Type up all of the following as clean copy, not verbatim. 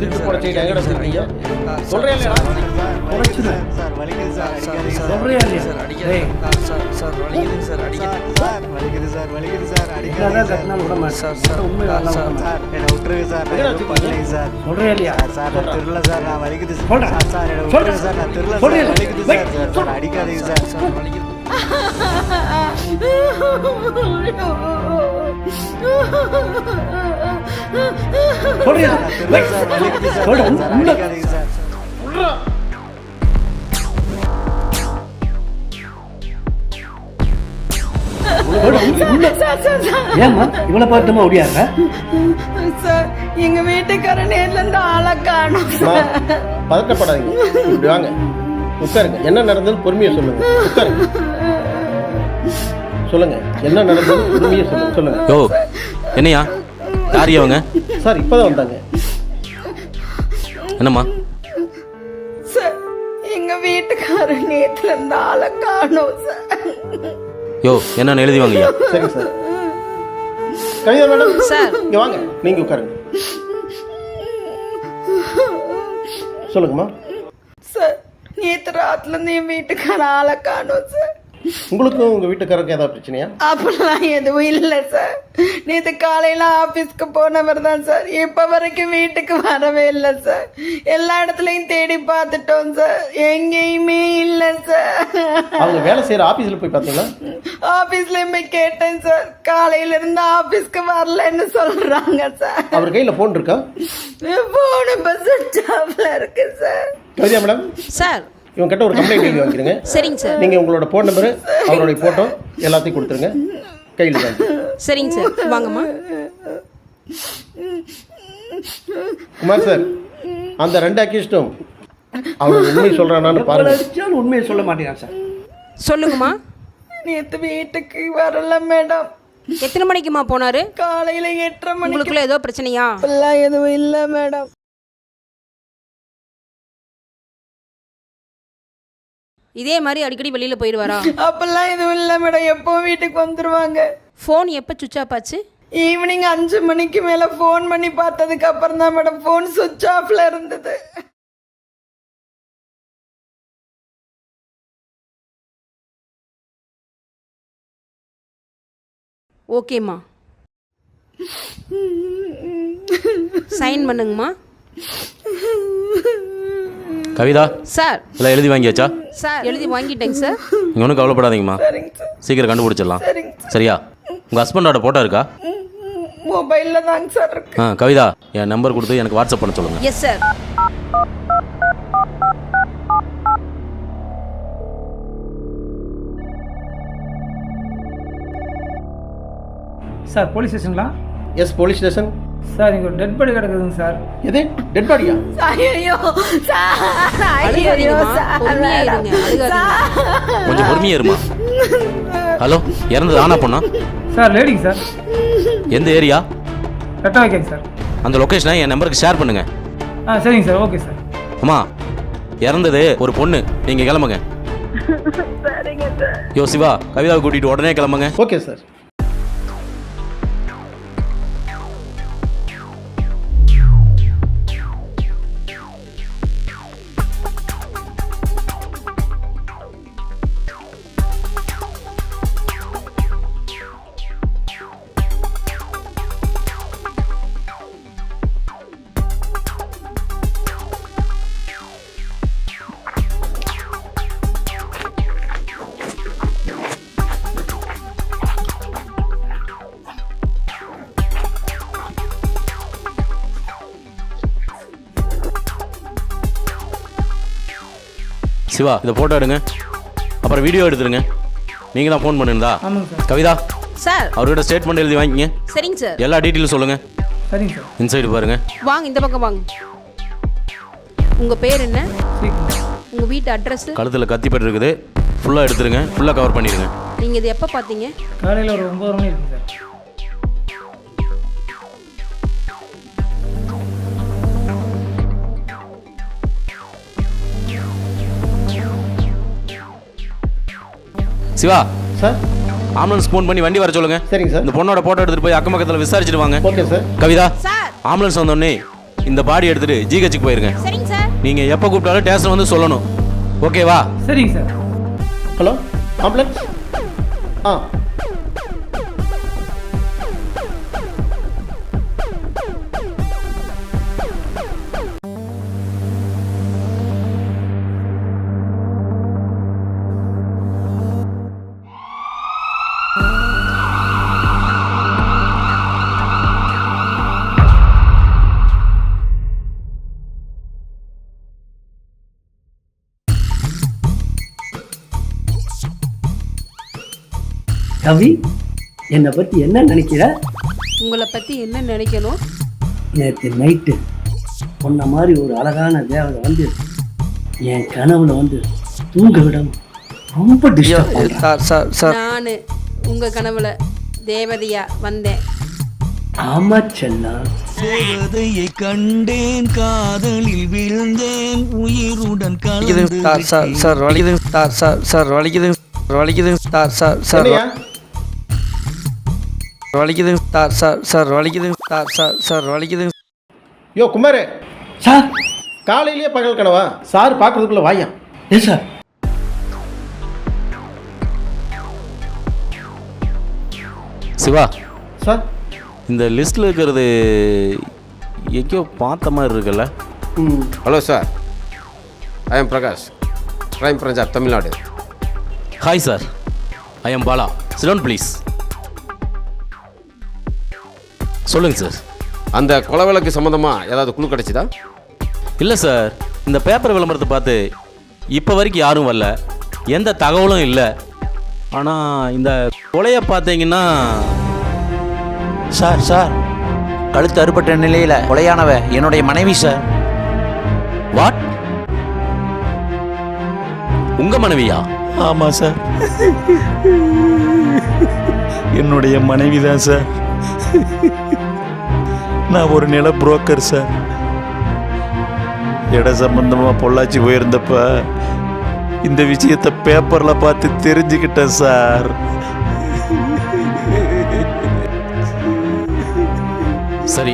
திருட்டு போட செய்ய எங்கட சொல்றீங்க சொல்றே இல்லையா உடைச்சுது சார் வலிக்குது சார் அடிக்காதீங்க சொல்றே இல்லையா சார் அடிக்காதீங்க சார் வலிக்குது சார் அடிக்காதீங்க சார் வலிக்குது சார் அடிக்காதீங்க என்னடா கட்டனால விட மாட்டேன் சார் உண்மை நல்லா சார் என்ன விட்டுருங்க சார் நான் பண்ணலைங்க சார் சொல்றே இல்லையா சார் நான் திருடல சார் நான் வலிக்குது சொல்றேன். சார் என்ன விட்டுருங்க சார் நான் திருடல சொல்றேன். சார் வலிக்குது சார் சார் அடிக்காதீங்க சார் சார் வலிக்குது சொல்றியா நான் திருடல சார் வலிக்குது சார் சொல்றேன். சார் உண்மை. அடிக்காதீங்க சார் ஏம்மா இவ்வளவு பார்த்துமா ஓடியாங்க சார் எங்க வீட்டுக்கார நேர்ல இருந்து ஆளை காணும் பதட்டப்படாதீங்க இப்படி வாங்க உட்காருங்க என்ன நடந்தது பொறுமையா சொல்லுங்க உட்காருங்க சொல்லுங்க என்ன நடந்தது பொறுமையா சொல்லுங்க சொல்லுங்க யோ என்னையா யார் அவங்க? சார் இப்பதான் வந்தாங்க என்னம்மா? சார் எங்க வீட்டுக்கார நேர்ல இருந்து ஆளை காணும் சார் யோ என்னன்னு எழுதி வாங்கய்யா. சரி சார் கவிதா மேடம் சார். இங்க வாங்க நீங்க உட்காருங்க சொல்லுங்கம்மா சார் நேற்று ராத்துல இருந்து என் வீட்டுக்கார ஆளை காணும் சார் உங்களுக்கும் உங்க வீட்டுக்காரருக்கு ஏதாவது பிரச்சனையா அப்படிலாம் எதுவும் இல்லை சார் நேற்று காலையில ஆபீஸ்க்கு போனவர் தான் சார் இப்ப வரைக்கும் வீட்டுக்கு வரவே இல்லை சார் எல்லா இடத்துலயும் தேடி பார்த்துட்டோம் சார் எங்கேயுமே இல்லை சார் அவங்க வேலை செய்யற ஆபீஸ்ல போய் பார்த்தீங்களா ஆபீஸ்லயும் போய் கேட்டேன் சார் காலையில இருந்து ஆபீஸ்க்கு வரலன்னு சொல்றாங்க சார் அவர் கையில போன் இருக்கா போன பஸ் ஸ்டாப்ல இருக்கு சார் கவிதா மேடம் சார் இவங்க கிட்ட ஒரு கம்ப்ளைண்ட் எழுதி வாங்கிருங்க சரிங்க சார் நீங்க உங்களோட போன் நம்பர் அவருடைய போட்டோ எல்லாத்தையும் கொடுத்துருங்க கையில் வாங்கி சரிங்க சார் வாங்கம்மா. குமார் சார் அந்த ரெண்டு அக்யூஸ்டும் அவர் உண்மை சொல்றானான்னு பாருங்க அடிச்சாலும் உண்மையை சொல்ல மாட்டேங்கிறான் சார் சொல்லுங்கம்மா. நேற்று வீட்டுக்கு வரல மேடம் எத்தனை மணிக்குமா போனாரு? காலையில 8:30 மணிக்கு உங்களுக்குள்ள ஏதோ பிரச்சனையா? அப்படிலாம் எதுவும் இல்லை மேடம் இதே மாதிரி அடிக்கடி வெளியில போயிடுவாரா? அப்பெல்லாம் எதுவும் இல்லை மேடம் எப்பவும் வீட்டுக்கு வந்துருவாங்க ஃபோன் எப்போ சுவிட்ச் ஆஃப் ஆச்சு? ஈவினிங் 5 மணிக்கு மேல ஃபோன் பண்ணி பார்த்ததுக்கு அப்புறம் தான் மேடம் ஃபோன் சுவிட்ச் ஆஃப்ல இருந்தது ஓகேம்மா சைன் பண்ணுங்கம்மா. கவிதா சார் எல்லாம் எழுதி வாங்கியாச்சா? சார் எழுதி வாங்கிட்டேங்க சார். நீங்கள் ஒன்றும் கவலைப்படாதீங்கம்மா, சரிங்க சார் சீக்கிரம் கண்டுபிடிச்சிடலாம். சரிங்க சார் சரியா? உங்கள் ஹஸ்பண்டோட போட்டோ இருக்கா? மொபைல்ல தாங்க சார் இருக்கு கவிதா என் நம்பர் கொடுத்து எனக்கு வாட்ஸ்அப் பண்ண சொல்லுங்கள். Yes sir. சார் போலீஸ் ஸ்டேஷன்ங்களா? எஸ் போலீஸ் ஸ்டேஷன் சார் இங்கே ஒரு டெட் பாடி கிடக்குதுங்க சார். எது டெட் பாடியா ஐயோ சார் ஐயோ சார் பொறுமையா இருங்க, அழுகாதீங்க. கொஞ்சம் பொறுமையா இருமா. ஹலோ, இறந்தது ஆனா பொண்ணா? சார் லேடிங்க சார். எந்த ஏரியா? கட்ட வைக்கங்க சார். அந்த லொக்கேஷனை என் நம்பருக்கு ஷேர் பண்ணுங்க. சரிங்க சார் ஓகே சார். அம்மா இறந்தது ஒரு பொண்ணு, நீங்கள் கிளம்புங்க. சரிங்க சார் யோ சிவா, கவிதாவை கூட்டிகிட்டு உடனே கிளம்புங்க. ஓகே சார் சிவா இதை ஃபோட்டோ எடுங்க, அப்புறம் வீடியோ எடுத்துருங்க. நீங்கள் தான் ஃபோன் பண்ணுறதா? ஆமாங்க சார். கவிதா சார் அவர்கிட்ட ஸ்டேட்மெண்ட் எழுதி வாங்கிங்க. சரிங்க சார். எல்லா டீட்டெயிலும் சொல்லுங்கள். சரிங்க சார். இன்சைடு பாருங்க. வாங்க இந்த பக்கம் வாங்க. உங்க பேர் என்ன? சரிங்க. உங்க வீட்டு அட்ரஸ்? கழுத்தில் கத்திப்பட்டு இருக்குது, ஃபுல்லாக எடுத்துருங்க, ஃபுல்லாக கவர் பண்ணிடுங்க. நீங்க இது எப்போ பார்த்தீங்க? காலையில் ஒரு 9 மணி இருக்குங்க sir. Siva sir ambulance phone பண்ணி வண்டி வர சொல்லுங்க. சரிங்க சார் இந்த பொண்ணோட போட்டோ எடுத்துட்டு போய் அக்கம் பக்கத்தில் விசாரிச்சுட்டு வாங்க. Okay sir Kavitha sir ambulance வந்தோடனே இந்த பாடி எடுத்துட்டு ஜிஹெச்சுக்கு போயிருங்க. சரிங்க சார். நீங்க எப்போ கூப்பிட்டாலும் ஸ்டேஷன் வந்து சொல்லணும். ஓகேவா? சரிங்க சார். Hello ambulance. ஆ கவி, என்னை பத்தி என்ன நினைக்கிற? உங்களை பற்றி என்ன நினைக்கணும்? நேற்று நைட்டு உன்ன மாதிரி ஒரு அழகான தேவதை வந்து என் கனவுல வந்து தூங்க விடாம ரொம்ப டிஸ்டர்ப் பண்றா. சார் சார் சார் நான் உங்கள் கனவுல தேவதையா வந்தேன். ஆமா செல்லம். தேவதையை கண்டேன், காதலில் விழுந்தேன், உயிருடன் வலிக்குதுங்க சார் சார் சார் வலிக்குதுங்க சார் சார் சார் வலிக்குதுங்க வலிக்குதுங்க சார் சார் சார் என்னையா? வலிக்குதுங்க சார் சார் சார் வலிக்குதுங்க சார் சார் சார் வலிக்குதுங்க. யோ குமாரே, சார். காலையிலேயே பகல் கனவா? சார் பார்க்கறதுக்குள்ள வாயா. Yes sir. சிவா, சார். இந்த லிஸ்ட்டில் இருக்கிறது எங்கேயோ பார்த்த மாதிரி இருக்குல்ல? Hello sir, I am Prakash, crime branch of Tamil Nadu. Hi sir, I am Bala. Sit down please. சொல்லுங்கள் சார். அந்த கொலை வழக்கு சம்மந்தமாக ஏதாவது குழு கிடைச்சிதா? இல்லை சார், இந்த பேப்பர் விளம்பரத்தை பார்த்து இப்போ வரைக்கும் யாரும் வரல, எந்த தகவலும் இல்லை. ஆனால் இந்த கொலையை பார்த்தீங்கன்னா சார் சார் கழுத்து அறுபட்ட நிலையில் கொலையானவ என்னுடைய மனைவி சார். வாட்? உங்கள் மனைவியா? ஆமாம் சார், என்னுடைய மனைவி தான் சார். நான் ஒரு நில புரோக்கர் சார். இட சம்பந்தமாக பொள்ளாச்சி போயிருந்தப்ப இந்த விஷயத்தை பேப்பரில் பார்த்து தெரிஞ்சுக்கிட்டேன் சார். சரி,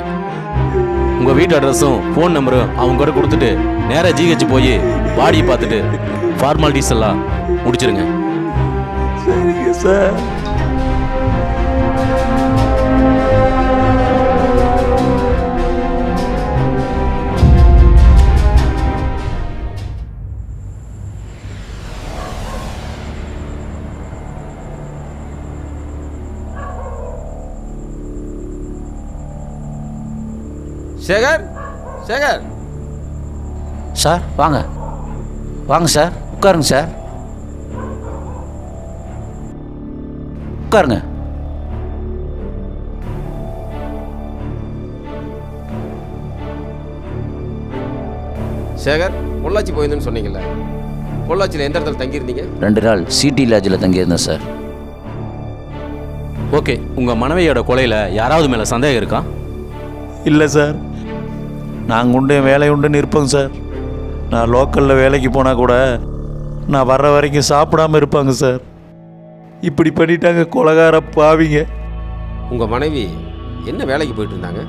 உங்கள் வீட்டு அட்ரஸும் ஃபோன் நம்பரும் அவங்க கூட கொடுத்துட்டு நேராக ஜிஹெச் போய் பாடியை பார்த்துட்டு ஃபார்மாலிட்டிஸ் எல்லாம் முடிச்சிருங்க. சரிங்க சார். சேகர், சேகர். சார் வாங்க வாங்க சார், உட்காருங்க சார், உட்காருங்க. சேகர், பொள்ளாச்சி போயிருந்தேன்னு சொன்னீங்கல்ல, பொள்ளாச்சியில் எந்த இடத்துல தங்கியிருந்தீங்க? 2 நாள் சிடி லாட்ஜில் தங்கியிருந்தேன் சார். ஓகே, உங்கள் மனைவியோட கொலையில் யாராவது மேலே சந்தேகம் இருக்கா? இல்லை சார், நாங்கள் உண்டு வேலை உண்டுன்னு இருப்போங்க சார். நான் லோக்கலில் வேலைக்கு போனால் கூட நான் வர்ற வரைக்கும் சாப்பிடாமல் இருப்பாங்க சார். இப்படி பண்ணிட்டாங்க கொலகார பாவிங்க. உங்கள் மனைவி என்ன வேலைக்கு போயிட்டு இருந்தாங்க?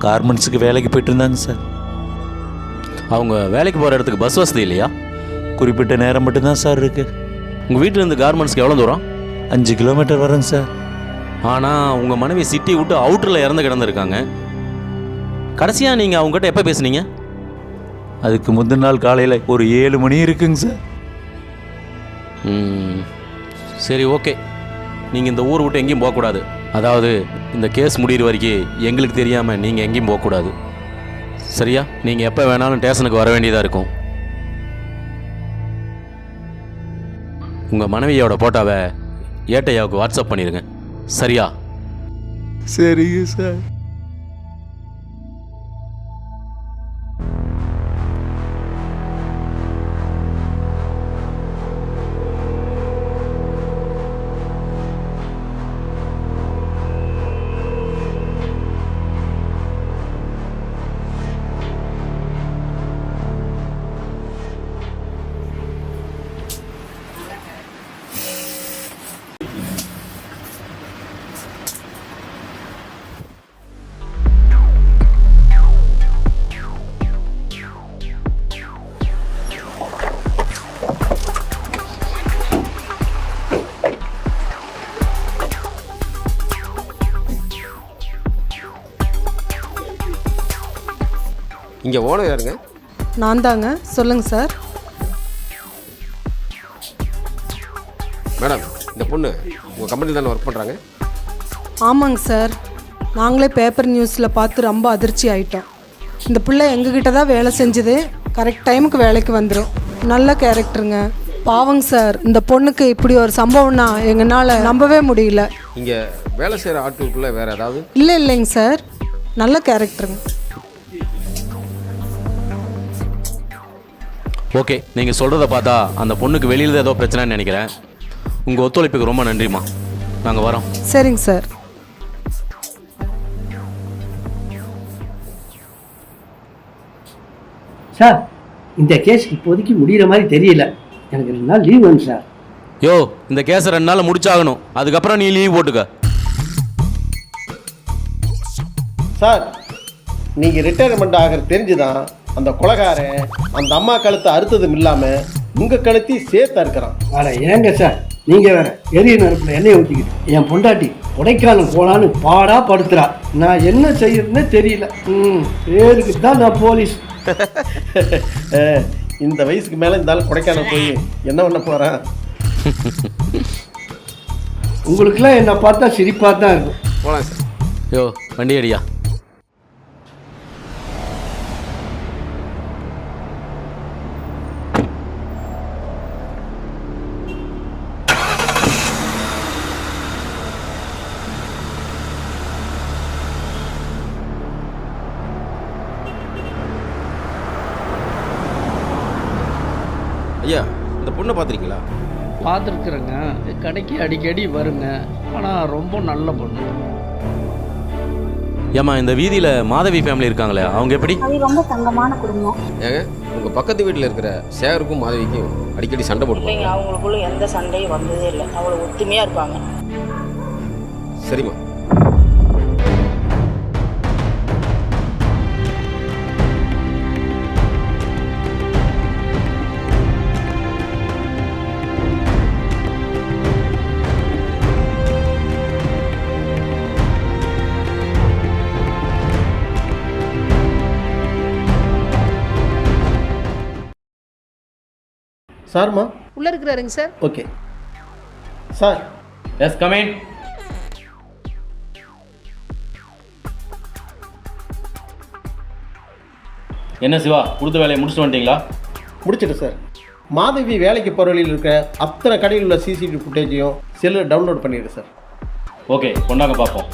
கார்மெண்ட்ஸுக்கு வேலைக்கு போயிட்டு இருந்தாங்க சார். அவங்க வேலைக்கு போகிற இடத்துக்கு பஸ் வசதி இல்லையா? குறிப்பிட்ட நேரம் மட்டும்தான் சார் இருக்குது. உங்கள் வீட்டிலேருந்து கார்மெண்ட்ஸ்க்கு எவ்வளோ தூரம்? 5 கிலோமீட்டர் வருங்க சார். ஆனால் உங்கள் மனைவி சிட்டி விட்டு அவுட்டரில் இறந்து கிடந்திருக்காங்க. கடைசியாக நீங்கள் அவங்ககிட்ட எப்போ பேசுனீங்க? அதுக்கு முந்தின நாள் காலையில் ஒரு 7 மணி இருக்குங்க சார். சரி, ஓகே. நீங்கள் இந்த ஊர் விட்டு எங்கேயும் போகக்கூடாது. அதாவது இந்த கேஸ் முடிகிற வரைக்கும் எங்களுக்கு தெரியாமல் நீங்கள் எங்கேயும் போகக்கூடாது. சரியா? நீங்கள் எப்போ வேணாலும் ஸ்டேஷனுக்கு வர வேண்டியதாக இருக்கும். உங்கள் மனைவியோட போட்டோவை ஏட்டையாவுக்கு வாட்ஸ்அப் பண்ணிடுங்க. சரியா? சரிங்க சார். இங்கே ஓனர் யாருங்க? நான் தாங்க. சொல்லுங்கள் சார். மேடம், இந்த பொண்ணு உங்கள் கம்பெனியில் தானே ஒர்க் பண்ணுறாங்க? ஆமாங்க சார். நாங்களே பேப்பர் நியூஸில் பார்த்து ரொம்ப அதிர்ச்சி ஆகிட்டோம். இந்த பிள்ளை எங்ககிட்ட தான் வேலை செஞ்சுது. கரெக்ட் டைமுக்கு வேலைக்கு வந்துடும். நல்ல கேரக்டருங்க. பாவங்க சார், இந்த பொண்ணுக்கு இப்படி ஒரு சம்பவம்னா எங்களால் நம்பவே முடியல. இங்கே வேலை செய்கிற ஆட்களுக்குள்ளே வேறு ஏதாவது? இல்லைங்க சார், நல்ல கேரக்டருங்க. ஓகே, நீங்கள் சொல்கிறத பார்த்தா அந்த பொண்ணுக்கு வெளியில் ஏதோ பிரச்சனைன்னு நினைக்கிறேன். உங்கள் ஒத்துழைப்புக்கு ரொம்ப நன்றிம்மா. நாங்கள் வரோம். சரிங்க சார். சார், இந்த கேஸ் இப்போதைக்கு முடிகிற மாதிரி தெரியல. எனக்கு 2 நாள் லீவ் வேணும் சார். யோ, இந்த கேஸை 2 நாளில் முடிச்சாகணும். அதுக்கப்புறம் நீ லீவ் போட்டுக்க. சார், நீங்கள் ரிட்டையர்மெண்ட் ஆகிறது தெரிஞ்சுதான் அந்த கொலைகாரன் அந்த அம்மா கழுத்தை அறுத்ததும் இல்லாமல் உங்கள் கழுத்தையும் சேர்த்து அறுக்கிறான். அட ஏங்க சார், நீங்கள் வேற எரிய நெருப்பில் எண்ணெயை ஊற்றிக்கிட்டு என் பொண்டாட்டி கொடைக்கானல் போகலான்னு பாடா படுத்துறா. நான் என்ன செய்யறதுன்னே தெரியல. பேருக்கு தான் நான் போலீஸ். இந்த வயசுக்கு மேலே இந்த ஆள் கொடைக்கானல் போய் என்ன பண்ண போகிறான்? உங்களுக்குலாம் என்னை பார்த்தா சிரிப்பாக தான் இருக்கும். போகலாம் சார். யோ, வண்டி அடியா. ஐயா, இந்த பொண்ணை பார்த்துருக்கீங்களா? பார்த்துருக்குறேங்க. கடைக்கு அடிக்கடி வருங்க. ஆனால் ரொம்ப நல்ல பொண்ணு. ஏம்மா, இந்த வீதியில் மாதவி ஃபேமிலி இருக்காங்களே, அவங்க எப்படி? அது ரொம்ப தங்கமான குடும்பம். ஏங்க, உங்கள் பக்கத்து வீட்டில் இருக்கிற சேகருக்கும் மாதவிக்கும் அடிக்கடி சண்டை போட்டுப்பாங்க. அவங்களுக்குள்ள எந்த சண்டையும் வந்ததே இல்லை. அவ்வளோ ஒத்துமையாக இருப்பாங்க. சரிம்மா. சார்மா உள்ளே இருக்கிறாருங்க sir. Okay sir. Yes, come in. என்ன சிவா, கொடுத்த வேலையை முடிச்சுட்டு வந்துட்டீங்களா? முடிச்சிட்டு சார். மாதவி வேலைக்கு போகிற வழியில் இருக்கிற அத்தனை கடையில் உள்ள சிசிடிவி ஃபுட்டேஜையும் செல்லில் டவுன்லோட் பண்ணிடுறேன் சார். ஓகே, கொண்டாங்க பார்ப்போம்.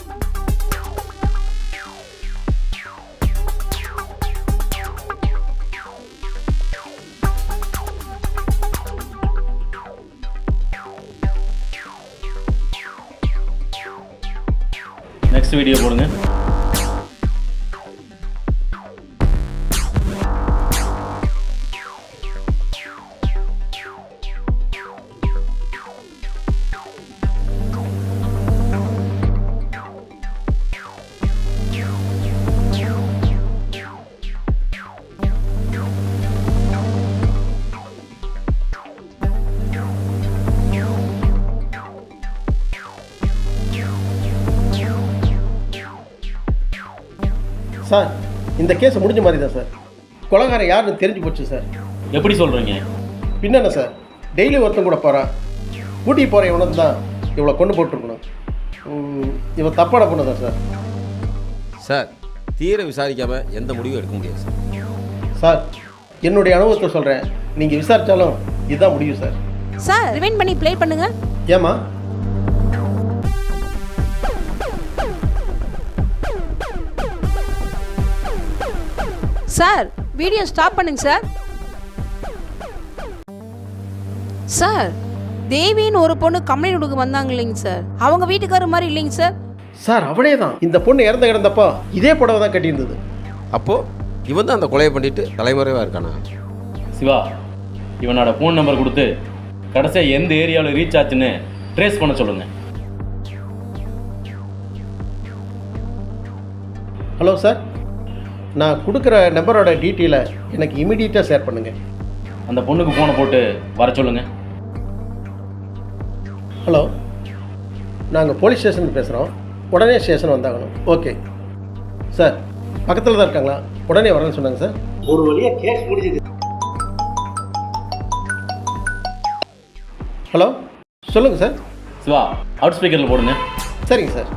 நெக்ஸ்ட் வீடியோ போடுங்க. சார், இந்த கேஸ் முடிஞ்ச மாதிரி தான் சார். கொலைகாரன் யாருன்னு தெரிஞ்சு போச்சு சார். எப்படி சொல்கிறீங்க? பின்னென்ன சார், டெய்லி ஒருத்தன் கூட போகிறான். ஊட்டி போகிற இவனுக்கு தான் இவ்வளோ கொண்டு போட்டிருக்கணும். இவன் தப்பான பொண்ணு தான் சார். சார், தீர விசாரிக்காமல் எந்த முடிவும் எடுக்க முடியாது சார். சார், என்னுடைய அனுபவத்தை சொல்கிறேன். நீங்கள் விசாரித்தாலும் இதுதான் முடியும் சார். சார், ரிவைண்ட் பண்ணி ப்ளே பண்ணுங்க. ஏம்மா? சார், வீடியோ ஸ்டாப் பண்ணுங்க சார். சார், தேவின்னு ஒரு பொண்ணு கம்ப்ளைண்ட் வந்தாங்க இல்லைங்க சார். அவங்க வீட்டுக்காரர் மாதிரி இல்லைங்க சார். சார், அவளே தான். இந்த பொண்ணு இறந்து கிடந்தப்போ இதே புடவை தான் கட்டியிருந்தது. அப்போது இவன் தான் அந்த கொலையை பண்ணிட்டு தலைமுறைவாக இருக்கானா? சிவா, இவனோட ஃபோன் நம்பர் கொடுத்து கடைசியாக எந்த ஏரியாவில் ரீச் ஆச்சுன்னு ட்ரேஸ் பண்ண சொல்லுங்கள். ஹலோ சார், நான் கொடுக்குற நம்பரோட டீட்டெயிலை எனக்கு இமீடியட்டாக ஷேர் பண்ணுங்கள். அந்த பொண்ணுக்கு ஃபோனை போட்டு வர சொல்லுங்கள். ஹலோ, நாங்கள் போலீஸ் ஸ்டேஷன் பேசுகிறோம். உடனே ஸ்டேஷன் வந்தாகணும். ஓகே சார், பக்கத்தில் தான் இருக்காங்களா? உடனே வரேன்னு சொன்னாங்க சார். ஒரு வழியா கேஸ் முடிஞ்சது. ஹலோ, சொல்லுங்கள் சார். சிவா, அவுட் ஸ்பீக்கரில் போடுங்க. சரிங்க சார்.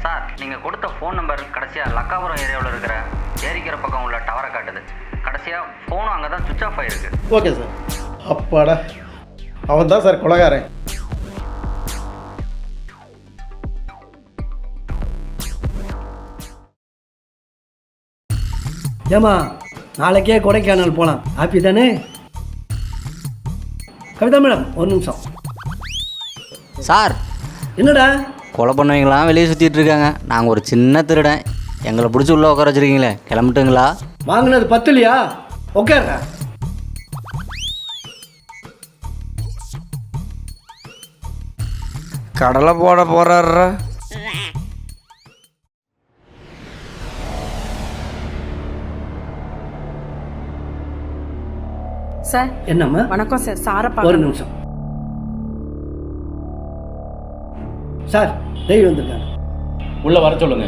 சார் நீங்கள் கொடுத்த ஃபோன் நம்பர் கடைசியாக லக்காபுரம் ஏரியாவில் இருக்கிற ஏரிக்கிற பக்கம் உள்ள டவரை காட்டுது. கடைசியாக ஃபோனும் அங்கே தான் சுவிட்ச் ஆஃப் ஆகிருக்கு. Okay sir. அப்பாடா, அவன் தான் சார் கொலைகாரன். ஏமா, நாளைக்கே கொடைக்கானல் போகலாம். ஹாப்பி தானே? கவிதா மேடம், ஒரு நிமிஷம். சார், என்னடா? கொலை பண்ணவங்களாம் வெளியே சுற்றிட்டு இருக்காங்க. நாங்கள் ஒரு சின்ன திருடன், எங்களை பிடிச்சி உள்ளே உட்கார வச்சுருக்கீங்களே, கிளம்பிட்டுங்களா? வாங்கினது 10 இல்லையா? உட்கார்றா. கடலை போட போகிறாரா? சார் என்னம்மா? வணக்கம் சார். சாரை ஒரு பார்க்கணும். நிமிஷம் சார். தேவி வந்திருக்காங்க. உள்ளே வர சொல்லுங்க.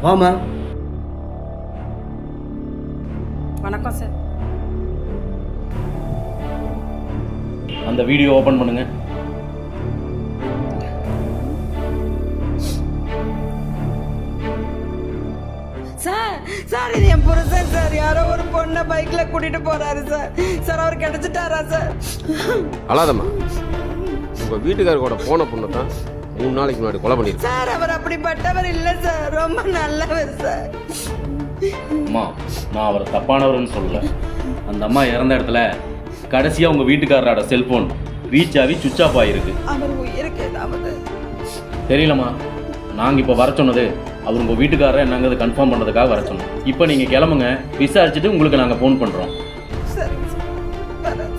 வாமா. வணக்கம் சார். அந்த வீடியோ ஓப்பன் பண்ணுங்க. சார் சார் இது என் புருஷன் சார். யாரோ ஒரு பொண்ணை பைக்ல கூட்டிட்டு போறாரு சார். சார் அவர் கிடைச்சிட்டாரா சார்? அழாதம்மா, உங்கள் வீட்டுக்காரர் கூட போன பொண்ணை தான் 3 நாளைக்கு முன்னாடி கொலை பண்ணியிருக்கேன். சார் அவர் அப்படிப்பட்டவர் இல்லை சார். ரொம்ப நல்லவர் சார். அம்மா, நான் அவர் தப்பானவர்னு சொல்லல. அந்த அம்மா இறந்த இடத்துல கடைசியாக உங்கள் வீட்டுக்காரரோட செல்ஃபோன் ரீச் ஆகி சுவிட்ச் ஆஃப் ஆகிருக்கு. அவர் உயிருக்கு ஏதாவது தெரியலம்மா, நாங்கள் இப்போ வர சொன்னது அவர் உங்கள் வீட்டுக்காரரை நாங்கள் அதை கன்ஃபார்ம் பண்ணுறதுக்காக வர சொன்னோம். இப்போ நீங்கள் கிளம்புங்க, விசாரிச்சுட்டு உங்களுக்கு நாங்கள் ஃபோன் பண்ணுறோம். சரி சார். வரேன்.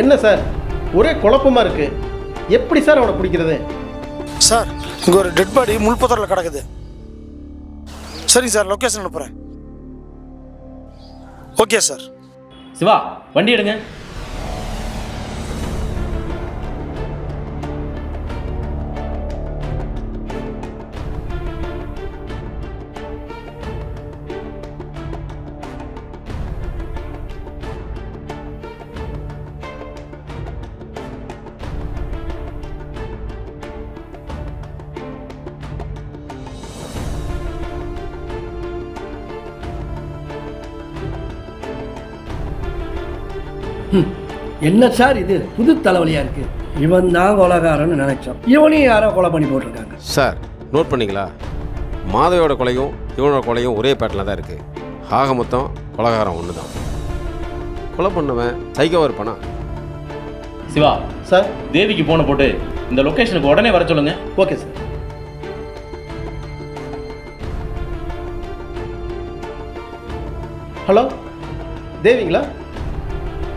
என்ன சார், ஒரே குழப்பமாக இருக்குது. எப்படி சார் அவனை பிடிக்கிறது? சார், இங்கே ஒரு டெட் பாடி முள்புதரில் கிடக்குது. சரிங்க சார், லொக்கேஷன் அனுப்புகிறேன். Okay sir. சிவா, வண்டி எடுங்க. என்ன சார் இது? புது தலைவலியா இருக்கு. இவன் தான் கொலைகாரன்னு நினைச்சோம். இவனையும் யாரோ கொலை பண்ணி போட்டிருக்காங்க. சார், நோட் பண்ணிங்களா? மாதவியோட கொலையும் இவனோட கொலையும் ஒரே பேட்டில் தான் இருக்குது. ஆக மொத்தம் கொலைகாரம் ஒன்று தான். கொலை பண்ணவன் சைக்கோவாக இருப்பானா? சிவா சார், தேவிக்கு போன போட்டு இந்த லொக்கேஷனுக்கு உடனே வர சொல்லுங்க. Okay sir. ஹலோ, தேவிங்களா?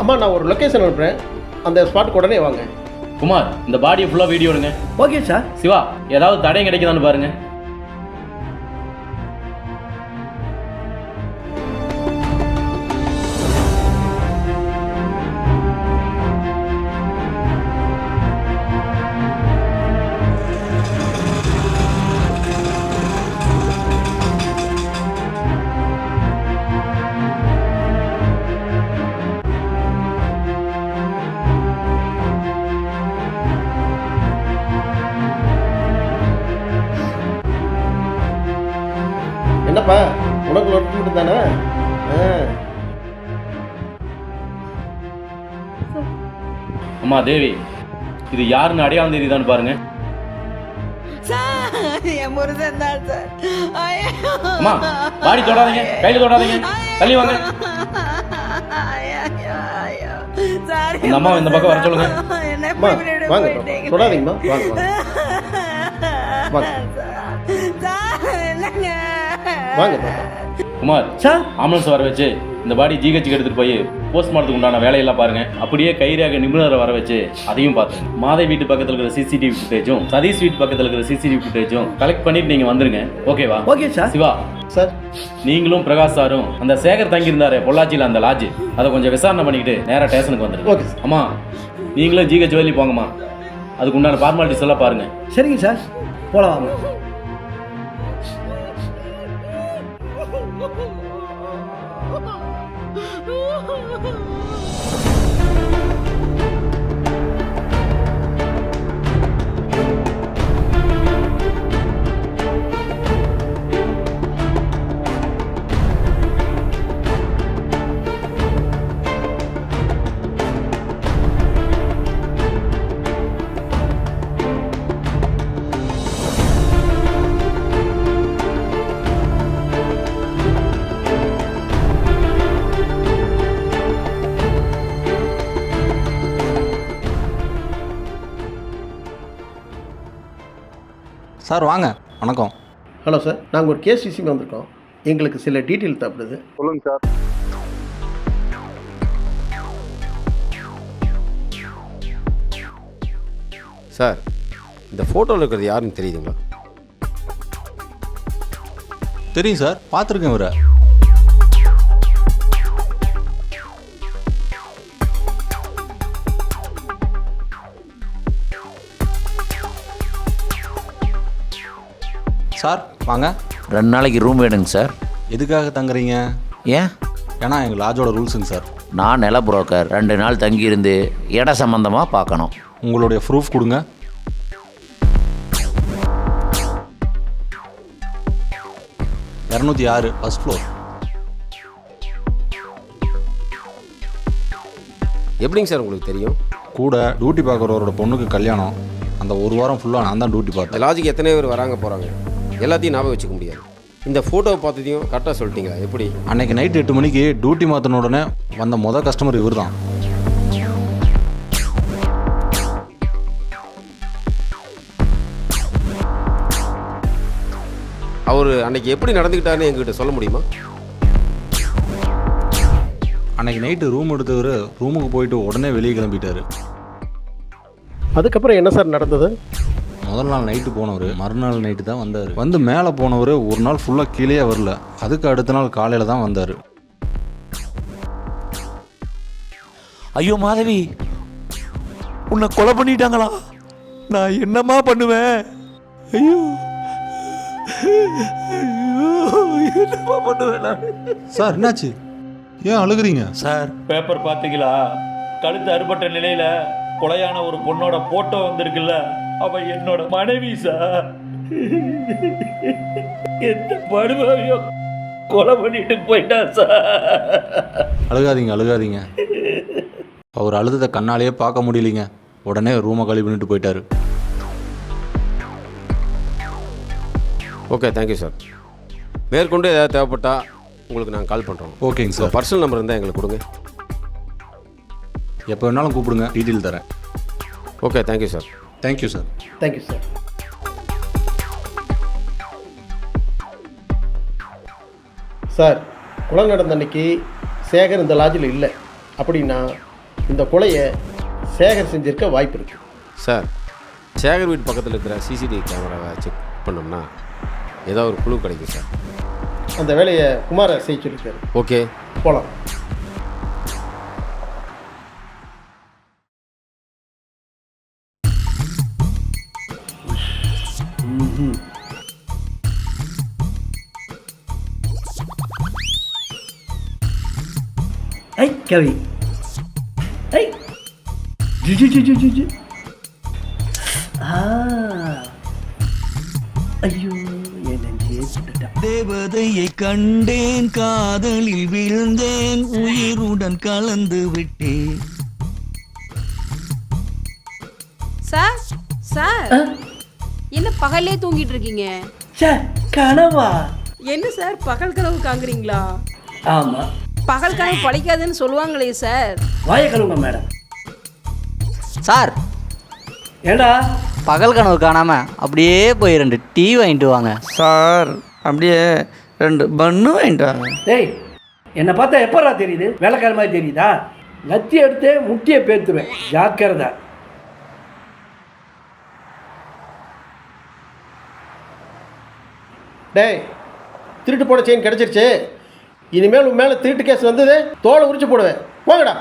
அம்மா, நான் ஒரு லொக்கேஷன் அனுப்புகிறேன். அந்த ஸ்பாட்டுக்கு உடனே வாங்க. குமார், இந்த பாடியை ஃபுல்லாக வீடியோ எடுங்க. Okay sir. சிவா, ஏதாவது தடயம் கிடைக்குதான்னு பாருங்க. என்னப்பா, உனக்கு லொட்டு மட்டும் தானே? அம்மா தேவி, இது யாருன்னு அடையாளம் தெரியுதான்னு பாருங்க. சார் என் புருஷன் தான் சார். அம்மா, பாடி தொடாதீங்க, கையில் தொடாதீங்க, தள்ளி வாங்க. சார், இந்த அம்மா இந்த பக்கம் வர சொல்லுங்க. என்ன அம்மா, இப்படி வாங்க, போயிட்டீங்க? தொடாதீங்கம்மா. வாங்க வாங்க சார், என்னங்க? வாங்க. குமார் சார், ஆம்புலன்ஸ் வர வச்சு இந்த பாடி ஜிஹெச்சுக்கு எடுத்துட்டு போய் போஸ்ட்மார்ட்டத்துக்கு உண்டான வேலையெல்லாம் பாருங்க. அப்படியே கைரேக நிபுணரை வர வச்சு அதையும் பார்த்துங்க. மாதை வீட்டு பக்கத்தில் இருக்கிற சிசிடிவி ஃபுட்டேஜும் சதீஷ் வீட்டு பக்கத்தில் இருக்கிற சிசிடிவி ஃபுட்டேஜும் கலெக்ட் பண்ணிட்டு நீங்க வந்துருங்க. ஓகேவா? Okay sir. சிவா சார், நீங்களும் பிரகாஷ் சாரும் அந்த சேகர் தங்கியிருந்தாரு பொள்ளாச்சியில் அந்த லாட்ஜ், அதை கொஞ்சம் விசாரணை பண்ணிக்கிட்டு நேராக ஸ்டேஷனுக்கு வந்துருங்க. Okay sir. அம்மா, நீங்களும் ஜிஹெச் வேலி போங்கம்மா. அதுக்கு உண்டான ஃபார்மாலிட்டிஸ் எல்லாம் பாருங்க. சரிங்க சார், போலாம் வாங்க. சார் வாங்க. வணக்கம். ஹலோ சார், நாங்கள் ஒரு கேஸ் விஷயமா வந்திருக்கோம். எங்களுக்கு சில டீட்டெயில் தேவைப்படுது. சொல்லுங்க சார். சார், இந்த ஃபோட்டோவில் இருக்கிறது யாருன்னு தெரியுதுங்களா? தெரியும் சார், பார்த்துருக்கேன் இவரை. சார் வாங்க. 2 நாளைக்கு ரூம் வேணுங்க சார். எதுக்காக தங்குறீங்க? ஏன்? ஏன்னா எங்கள் லாட்ஜோட ரூல்ஸுங்க சார். நான் நில புரோக்கர். 2 நாள் தங்கியிருந்து இட சம்பந்தமாக பார்க்கணும். உங்களுடைய ப்ரூஃப் கொடுங்க. $206 ஃபர்ஸ்ட் ஃப்ளோர். எப்படிங்க சார் உங்களுக்கு தெரியும்? கூட டியூட்டி பார்க்குறவரோட பொண்ணுக்கு கல்யாணம். அந்த 1 வாரம் ஃபுல்லாக நான் தான் டியூட்டி பார்த்தேன். லாஜிக்கு எத்தனை பேர் வராங்க போகிறாங்க, எல்லாத்தையும் ஞாபகம் வச்சுக்க முடியாது. இந்த ஃபோட்டோவை பார்த்ததையும் கரெக்டாக சொல்லிட்டீங்களா? எப்படி? அன்னைக்கு நைட் 8 மணிக்கு டியூட்டி மாற்றின உடனே வந்த மொதல் கஸ்டமர் இவர் தான். அவர் அன்னைக்கு எப்படி நடந்துக்கிட்டாருன்னு எங்ககிட்ட சொல்ல முடியுமா? அன்னைக்கு நைட்டு ரூம் எடுத்தவர் ரூமுக்கு போயிட்டு உடனே வெளியே கிளம்பிட்டார். அதுக்கப்புறம் என்ன சார் நடந்தது? முதல் நாள் நைட்டு போனவர் மறுநாள் நைட்டு தான் வந்தார். வந்து மேலே போனவர் ஒரு நாள் ஃபுல்லாக கீழே வரல. அதுக்கு அடுத்த நாள் காலையில் தான் வந்தார். ஐயோ மாதவி, உன்னை கொலை பண்ணிட்டாங்களா? நான் என்னம்மா பண்ணுவேன்? ஐயோ என்னம்மா பண்ணுவேன் நான்? சார் என்னாச்சு? ஏன் அழுகுறீங்க? சார், பேப்பர் பார்த்தீங்களா? கழுத்து அறுபட்ட நிலையில கொலையான ஒரு பொண்ணோட போட்டோ வந்திருக்குல்ல, அவ என்னோட மனைவி சார். எந்த படுபாவியோ கொலை பண்ணிட்டு போயிட்டா சார். அழுகாதீங்க. அவர் அழுததை கண்ணாலேயே பார்க்க முடியலைங்க. உடனே ரூமை காலி பண்ணிட்டு போயிட்டாரு. Okay, thank you sir. மேற்கொண்டு ஏதாவது தேவைப்பட்டா உங்களுக்கு நாங்கள் கால் பண்ணுறோம். ஓகேங்க சார். பர்சனல் நம்பர் இருந்தால் எங்களுக்கு கொடுங்க. எப்போ வேணாலும் கூப்பிடுங்க, டீட்டெயில் தரேன். Okay, thank you sir. Thank you sir. Thank you sir. Sir, கொலை நடந்த அன்னைக்கு சேகர் இந்த லாட்ஜில் இல்லை. அப்படின்னா இந்த கொலையை சேகர் செஞ்சிருக்க வாய்ப்பு இருக்கு. சார், சேகர் வீட்டு பக்கத்தில் இருக்கிற சிசிடிவி கேமராவை செக் பண்ணோம்னா ஏதோ ஒரு குழு கிடைக்கும் சார். அந்த வேலையை குமாரை செய்ய சொல்லியிருக்காரு. ஓகே, போகலாம். ஐ கவி, ஐ ஜு ஜு ஜு ஜு ஜு. ஐயோ, என் நெஞ்சே சுட்டுட்டா. தேவதையை கண்டேன், காதலில் விழுந்தேன், உயிருடன் கலந்து விட்டேன். சார் சார், என்ன பகல்லே தூங்கிட்டு இருக்கீங்க? சார், கனவா? என்ன சார் பகல் கனவு காங்குறீங்களா? ஆமா, பகல் கனவு பழிக்காதுன்னு சொல்லுவாங்களே சார். வாய கனவுங்க மேடம். சார், ஏண்டா பகல் கனவு காணாம அப்படியே போய் 2 டீ வாங்கிட்டு வாங்க. சார், அப்படியே 2 பன்னு வாங்கிட்டு வாங்க. டேய், என்னை பார்த்தா எப்படா தெரியுது? வேலைக்கார மாதிரி தெரியுதா? லத்தி எடுத்து முட்டியை பேத்துவேன், ஜாக்கிரதை. டேய், திருட்டு போன செயின் கிடச்சிருச்சு. இனிமேல் உன் மேலே திருட்டு கேஸ் வந்தது தோலை உரிச்சு போடுவேன். போங்கடா.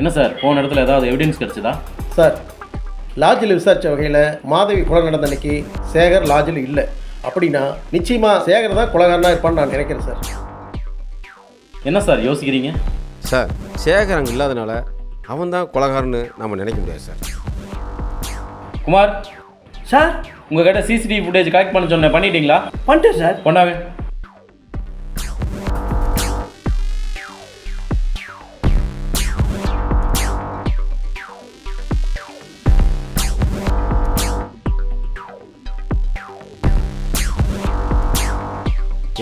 என்ன சார் போன இடத்துல ஏதாவது எவிடன்ஸ் கிடைச்சதா? சார், லாட்ஜில் விசாரித்த வகையில் மாதவி கொலை நடந்த அன்னைக்கு சேகர் லாட்ஜில் இல்லை. அப்படின்னா நிச்சயமாக சேகர் தான் கொலைகாரனாக இருப்பான்னு நான் நினைக்கிறேன் சார். என்ன சார் யோசிக்கிறீங்க? சார், சேகர் அங்கே இல்லாதனால அவன் தான் கொலைகாரன்னு நம்ம நினைக்க முடியாது சார். குமார் சார், உங்ககிட்ட சிசிடிவி ஃபுட்டேஜ் கலெக்ட் பண்ண சொன்னேன், பண்ணிட்டீங்களா? பண்ணிட்டேன் சார். கொண்டாங்க.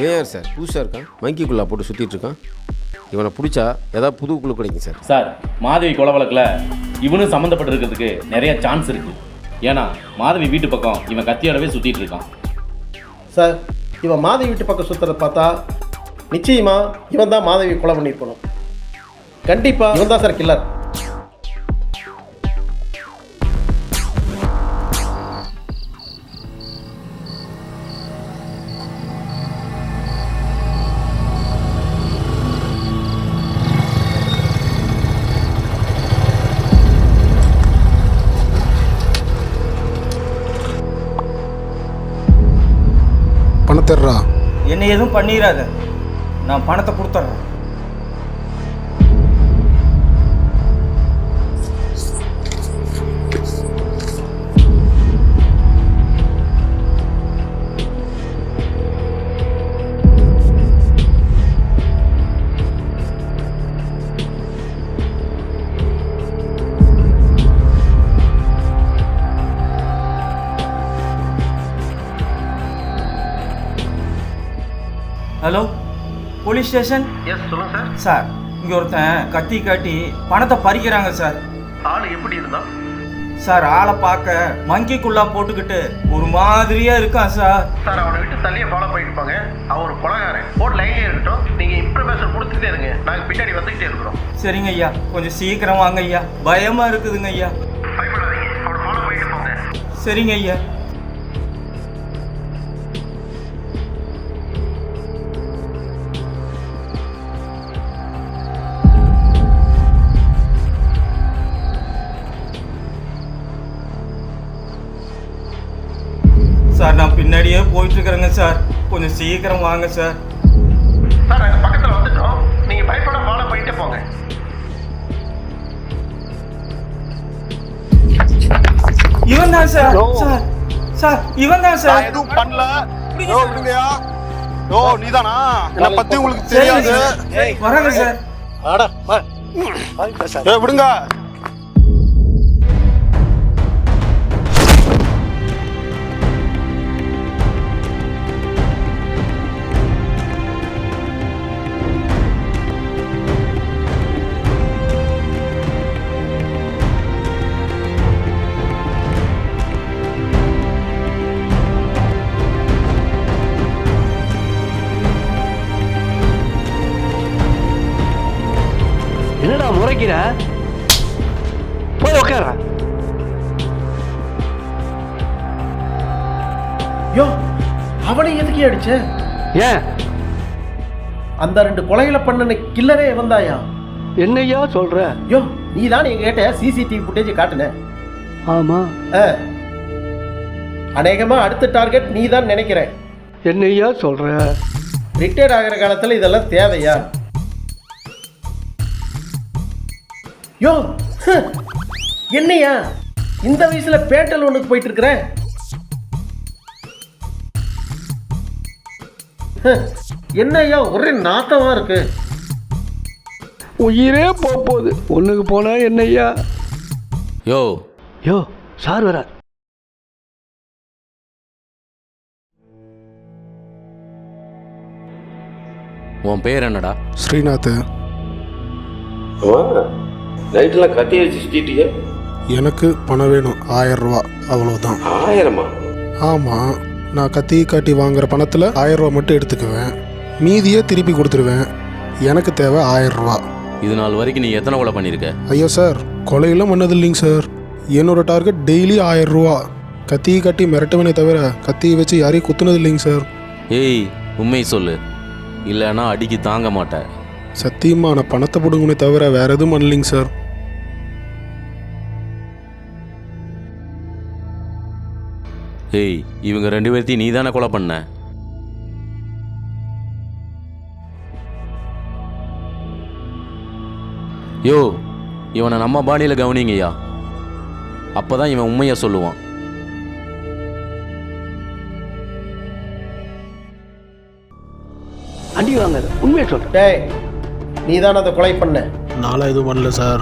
ஏன் சார் புதுசாக இருக்கான், மங்கிக்குள்ளா போட்டு சுற்றிட்டு இருக்கான். இவனை பிடிச்சா ஏதாவது புது குழு கிடைக்கும் சார். சார், மாதவி கொலை வழக்கில் இவனும் சம்மந்தப்பட்டிருக்கிறதுக்கு நிறைய சான்ஸ் இருக்குது. ஏன்னா மாதவி வீட்டு பக்கம் இவன் கத்தியோடவே சுற்றிட்டு இருக்கான். சார், இவன் மாதவி வீட்டு பக்கம் சுற்றுறத பார்த்தா நிச்சயமாக இவன் தான் மாதவி கொலை பண்ணியிருக்கணும். கண்டிப்பாக இவன் தான் சார் கில்லர். பணத்தர்றா, என்ன எதுவும் பண்ணிடாத, நான் பணத்தை கொடுத்துட்றேன். Hello, police station? எஸ், சொல்லுங்க சார். சார், இங்கே ஒருத்தன் கத்தி காட்டி பணத்தை பறிக்கிறாங்க சார். ஆள் எப்படி இருந்தா? சார், ஆளை பார்க்க மங்கிக்குள்ளா போட்டுக்கிட்டு ஒரு மாதிரியா இருக்கான் சார். சார், அவனை விட்டு தள்ளியே ஃபாலோ பண்ணிட்டு இருப்பாங்க. அவன் ஒரு கொலைகாரன். போட் லைன்லேயே இருக்கட்டும், நீங்கள் இன்ஃபர்மேஷன் கொடுத்துட்டே இருங்க. நாங்கள் பின்னாடி வந்துக்கிட்டே இருக்கிறோம். சரிங்க ஐயா, கொஞ்சம் சீக்கிரம் வாங்க ஐயா, பயமா இருக்குதுங்க ஐயா. பயப்படாதீங்க, அவனை ஃபாலோ பண்ணிட்டு போங்க. சரிங்க ஐயா. சார், நான் பின்னாடியே போயிட்டு இருக்கிறேங்க சார், கொஞ்சம் சீக்கிரம் வாங்க சார். சார், நாங்கள் பக்கத்தில் வந்துட்டோம். நீங்கள் பயப்பட ஃபாலோ பண்ணிட்டே போங்க. இவன் தான் சார். சார், சார், இவன் தான் சார். எதுவும் பண்ணல. விடுங்கயா. நீதானா? என்ன பத்தி உங்களுக்கு தெரியாது. வராங்க சார். ஆடா விடுங்க. என்னடா முறைக்கிற? போய் உட்கார. யோ, அவனை எதுக்கே அடிச்ச? ஏன்? அந்த 2 கொலைகளை பண்ண கில்லரே வந்தாயா? என்னையா சொல்ற? யோ, நீ தான் என்கிட்ட சிசிடிவி ஃபுட்டேஜ் காட்டுன. ஆமா. அநேகமா அடுத்த டார்கெட் நீ தான் நினைக்கிறேன். என்னையா சொல்ற? ரிட்டையர்ட் ஆகிற காலத்தில் இதெல்லாம் தேவையா? யோ, என்னையா இந்த வயசுல பேட்டல் ஒண்ணுக்கு போயிட்டு இருக்கிற? என்னையா ஒரே நாத்தமா இருக்கு. உயிரே போகுது. ஒண்ணுக்கு போனா என்னையா? யோ யோ, சார் வரார். உன் பேர் என்னடா? ஸ்ரீநாத். நைட்டெல்லாம் கத்தி வச்சு சுற்றிட்டீங்க. எனக்கு பணம் வேணும், 1000 ரூபா, அவ்வளோதான். 1000மா? ஆமாம், நான் கத்தி காட்டி வாங்குற பணத்தில் 1000 ரூபா மட்டும் எடுத்துக்குவேன், மீதியே திருப்பி கொடுத்துருவேன். எனக்கு தேவை 1000 ரூபா. இது நாள் வரைக்கும் நீ எத்தனை கொலை பண்ணியிருக்க? ஐயோ சார், கொலையெல்லாம் பண்ணது இல்லைங்க சார். என்னோட டார்கெட் டெய்லி 1000 ரூபா. கத்தி காட்டி மிரட்டுவனே தவிர கத்தியை வச்சு யாரையும் குத்துனது இல்லைங்க சார். ஏய், உண்மை சொல்லு, இல்லைன்னா அடிக்கி தாங்க மாட்டேன். சத்தியமாக நான் பணத்தை பிடுங்கனே தவிர வேறு எதுவும் பண்ணலைங்க சார். ஏய், இவங்க 2 பேர்த்தையும் நீ தானே கொலை பண்ண? யோ, இவனை நம்ம பாணியில் கவனிங்கய்யா. அப்பதான் இவன் உண்மையை சொல்லுவான். அடி வாங்க, உண்மையை சொல்றேன். டேய், நீ தானே அதை கொலை பண்ண? நானும் எதுவும் பண்ணல சார்.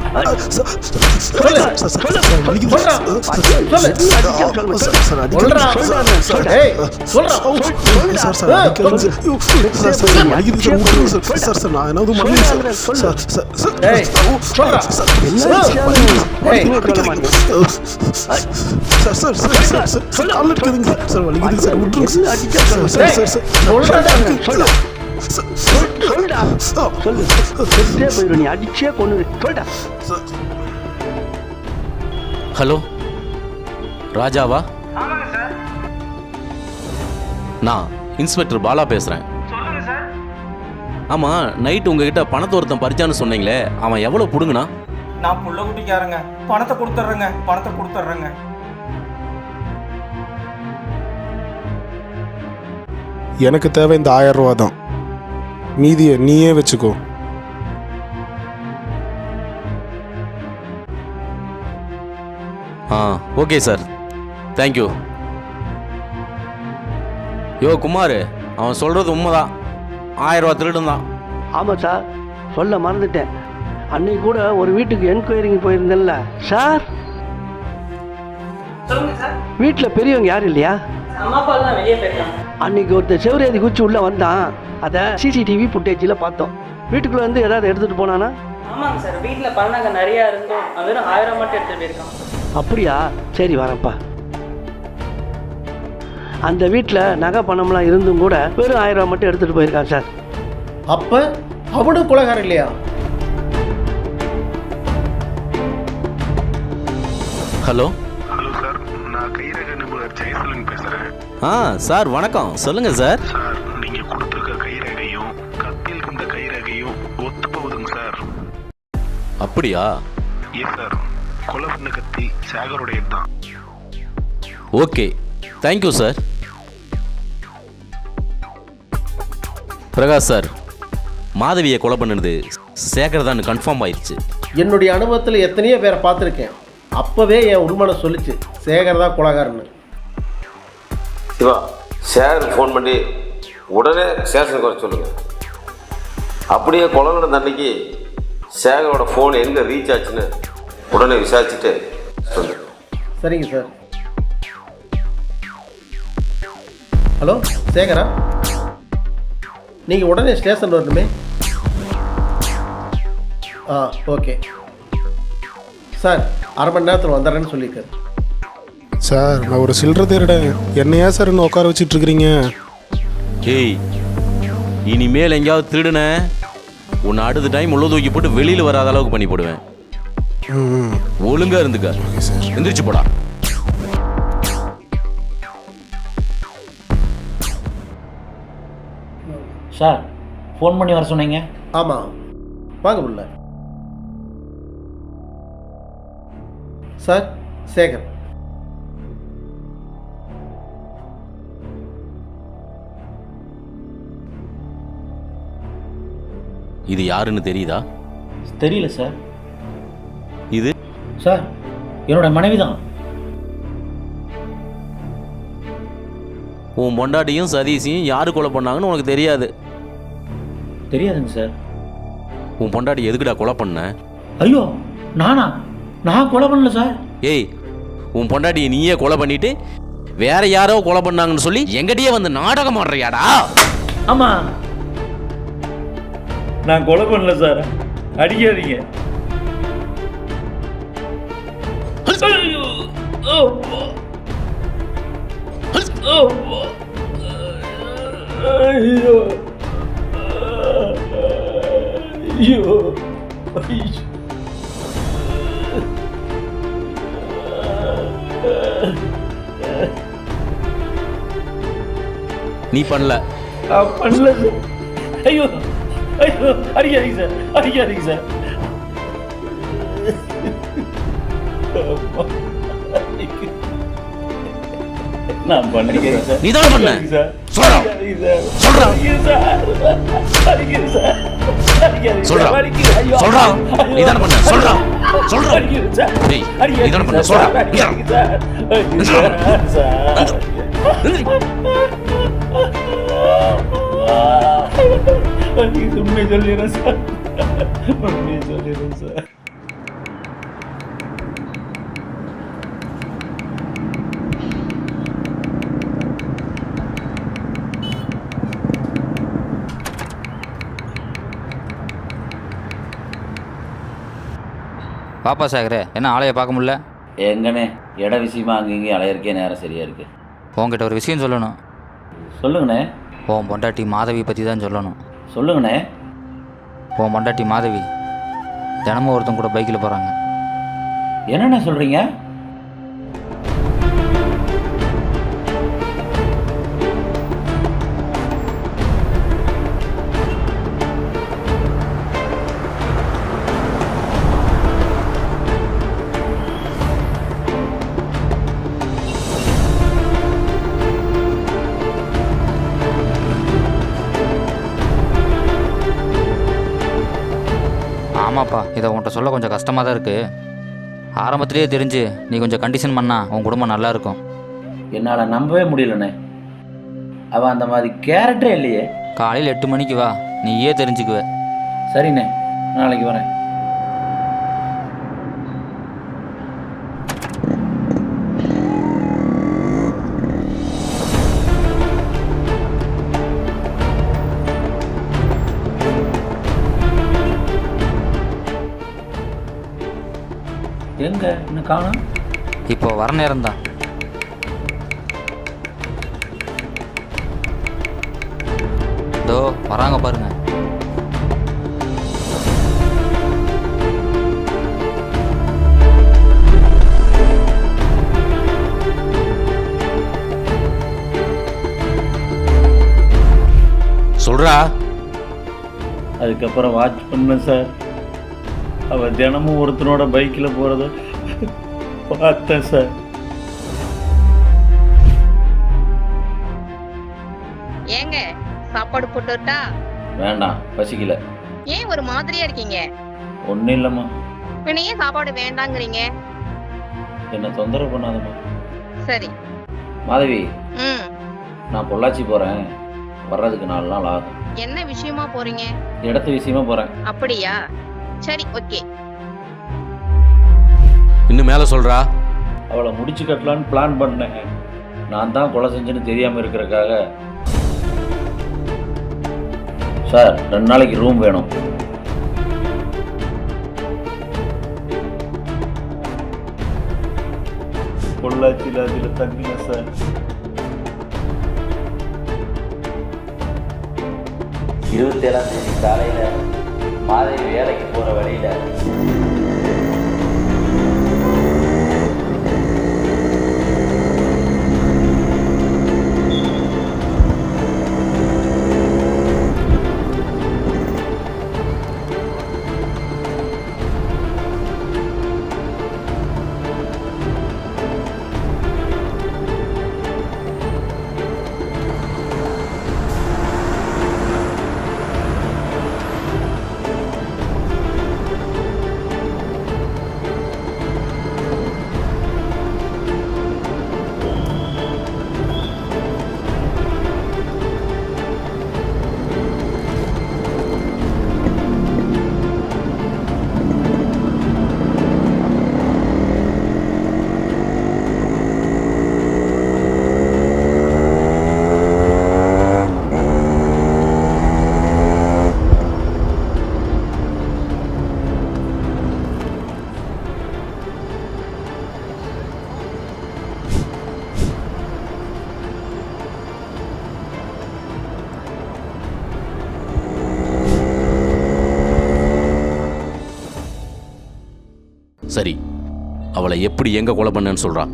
ஹலோ, ராஜாவா? நான் இன்ஸ்பெக்டர் பாலா பேசுறேன். ஆமா, நைட் உங்ககிட்ட பணத்தை ஒருத்தன் பறிச்சான்னு சொன்னீங்களே, அவன் எவ்வளவு புடுங்கனா? நான் புள்ள குட்டிக்காரங்க, பணத்தை கொடுத்துட்றேங்க. எனக்கு தேவை இந்த 1000 ரூபா தான். மீதியை நீயே வச்சுக்கோ. Okay sir, thank you. யோ குமார், அவன் சொல்றது உண்மைதான். 1000 ரூபா திருடன் தான். ஆமாம் சார், சொல்ல மறந்துட்டேன். அன்னைக்கு கூட ஒரு வீட்டுக்கு என்கொயரிங்க போயிருந்தேன்ல சார். வீட்டில் பெரியவங்க யாரும் இல்லையா? அன்னைக்கு ஒருத்தர் செவரேதி குச்சி உள்ள வந்தான். அதை சிசிடிவி ஃபுட்டேஜில் பார்த்தோம். வீட்டுக்குள்ளே வந்து ஏதாவது எடுத்துகிட்டு போனானா? ஆமாங்க சார், வீட்டில் பணங்க நிறையா இருந்தோம். அது 1000 மட்டும் எடுத்துகிட்டு போயிருக்கான். அப்படியா? சரி, வரேன்ப்பா. அந்த வீட்டில் நகை பணம்லாம் இருந்தும் கூட வெறும் 1000 ரூபா மட்டும் எடுத்துகிட்டு போயிருக்கான் சார். அப்போ அவனும் கொலைகாரன் இல்லையா? ஹலோ சார், நான் கைரேகை நிபுணர் ஜெயசலன் பேசுகிறேன். சார் வணக்கம், சொல்லுங்க சார். சார், நீங்கள் கொடுத்துருக்க கைரேகையும் கத்தியில் இருந்த கைரேகையும் ஒத்து போகுதுங்க சார். அப்படியா? எஸ் சார், கொலை பண்ண கத்தி சேகருடைய தான். Okay, thank you sir. Prakash sir, மாதவியை கொலை பண்ணுறது சேகர் தான் கன்ஃபார்ம் ஆயிடுச்சு. என்னுடைய அனுபவத்தில் எத்தனையோ பேரை பார்த்துருக்கேன். அப்போவே என் உண்மனை சொல்லிச்சு, சேகர் தான் கொலைகாரன்னு. சிவா, சேகருக்கு ஃபோன் பண்ணி உடனே ஸ்டேஷனுக்கு வர சொல்லுங்கள். அப்படியே கொலை நடந்த அன்னைக்கு சேகரோட ஃபோன் எங்கே ரீச் ஆச்சுன்னு உடனே விசாரிச்சுட்டு சொல்லு. சரிங்க சார். ஹலோ சேகரா, நீங்கள் உடனே ஸ்டேஷன் வரணுமே. ஓகே சார், 1/2 மணி நேரத்தில் வந்துடுறேன்னு சொல்லியிருக்காரு. சார், நான் ஒரு சில்லறை தேருடேன். என்னையா சார் இன்னும் உட்கார வச்சுட்டு இருக்கிறீங்க? ஏய், இனிமேல் எங்கேயாவது திருடுன உன்னை அடுத்த டைம் உள்ள தூக்கி போட்டு வெளியில் வராத அளவுக்கு பண்ணி போடுவேன். ஒழுங்கா இருந்துக்க. எந்திரிச்சு போடா. சார், ஃபோன் பண்ணி வர சொன்னீங்க? ஆமாம், வாங்க உள்ள. சார், சேகர். இது யாருன்னு தெரியுதா? தெரியல சார். இது சார், என்னோட மனைவி தான். உன் பொண்டாட்டியும் சதீஷையும் யாரு கொலை பண்ணாங்கன்னு உனக்கு தெரியாது? தெரியாதுங்க சார். உன் பொண்டாட்டி எதுக்குடா கொலை பண்ண? ஐயோ, நான் கொலை பண்ணல சார். ஏய், உன் பொண்டாட்டியை நீயே கொலை பண்ணிட்டு வேற யாரோ கொலை பண்ணாங்கன்னு சொல்லி எங்கிட்டயே வந்து நாடகம் ஆடுறியாடா? ஆமா, நான் கொலை பண்ணல சார். அடிக்காதீங்க. நீ பண்ணல? பண்ணல சார். ஐயோ ஐயோ, அடிக்காதீங்க சார், அடிக்காதீங்க சார். நான் பண்ணிக்கிறேன் சார். நீ தானே பண்ண? அடிக்காதீங்க சார். சொல்றா. அடிக்காதீங்க சார். சொல்றா. அடிக்காதீங்க சார். அடிக்காதீங்க சார். அடிக்காதீங்க சொல்றா. சார். அடிக்காதீங்க. ஐயோ. சொல்றா. நீ தானே பண்ண? சொல்றா. சொல்றா. அடிக்காதீங்க சார். டேய், நீ அடிக்காதீங்க தானே பண்ண? சார். சொல்றா. அடிக்காதீங்க சார். அடிக்காதீங்க சார். உண்மை சொல்லிடுறேன் சார். உண்மை சொல்லிடுறேன் சார். பாப்பா சாகரே, என்ன ஆளைய பார்க்க முடியல? எங்கண்ணே இட விஷயமா அங்கேயும் அலையறக்கே நேரம் சரியா இருக்கு. உங்ககிட்ட ஒரு விஷயம் சொல்லணும். சொல்லுங்கண்ணே. உன் பொண்டாட்டி மாதவி பற்றி தான் சொல்லணும். சொல்லுங்கண்ணே. உன் பொண்டாட்டி மாதவி தினமும் ஒருத்தன் கூட பைக்கில் போகிறாங்க. என்னண்ணே சொல்கிறீங்க? ஆமாப்பா, இதை உன்கிட்ட சொல்ல கொஞ்சம் கஷ்டமாக தான் இருக்குது. ஆரம்பத்திலேயே தெரிஞ்சு நீ கொஞ்சம் கண்டிஷன் பண்ணால் உன் குடும்பம் நல்லா இருக்கும். என்னால் நம்பவே முடியலண்ணே. அவன் அந்த மாதிரி கேரக்டரே இல்லையே. காலையில் 8 மணிக்கு வா, நீயே தெரிஞ்சுக்குவ. சரிண்ணே, நாளைக்கு வரேன். எங்க இன்னும் காணோம்? இப்போ வர நேரம்தான். இதோ வராங்க பாருங்க. சொல்றா. அதுக்கப்புறம் வாட்ச் பண்ணேன் சார். அவன் தினமும் ஒருத்தனோட பைக்கில் போகிறத பார்த்தேன் சார். ஏங்க சாப்பாடு போட்டுட்டா? வேண்டாம், பசிக்கல. ஏன் ஒரு மாதிரியா இருக்கீங்க? ஒன்றும் இல்லைம்மா. பின்ன ஏன் சாப்பாடு வேண்டாங்கிறீங்க? என்னை தொந்தரவு பண்ணாதம்மா. சரி மாதவி, ம் நான் பொள்ளாச்சி போகிறேன். வர்றதுக்கு 4 நாள் ஆகும். என்ன விஷயமா போறீங்க? இடத்து விஷயமா போகிறேன். அப்படியா? சரி, ஓகே. இன்னும் மேலே சொல்றா. அவளை முடிச்சு கட்டலான்னு பிளான் பண்ணேன். நான் தான் கொலை செஞ்சேன்னு தெரியாமல் இருக்கிறக்காக. சார், 2 நாளைக்கு ரூம் வேணும். பொள்ளாச்சியில் அதில் தங்குங்க சார். 27ஆம் தேதி காலையில் மாதவி வேலைக்கு போகிற வழியில் சரி, அவளை எப்படி எங்க கொலை பண்ணேன்னு சொல்றா.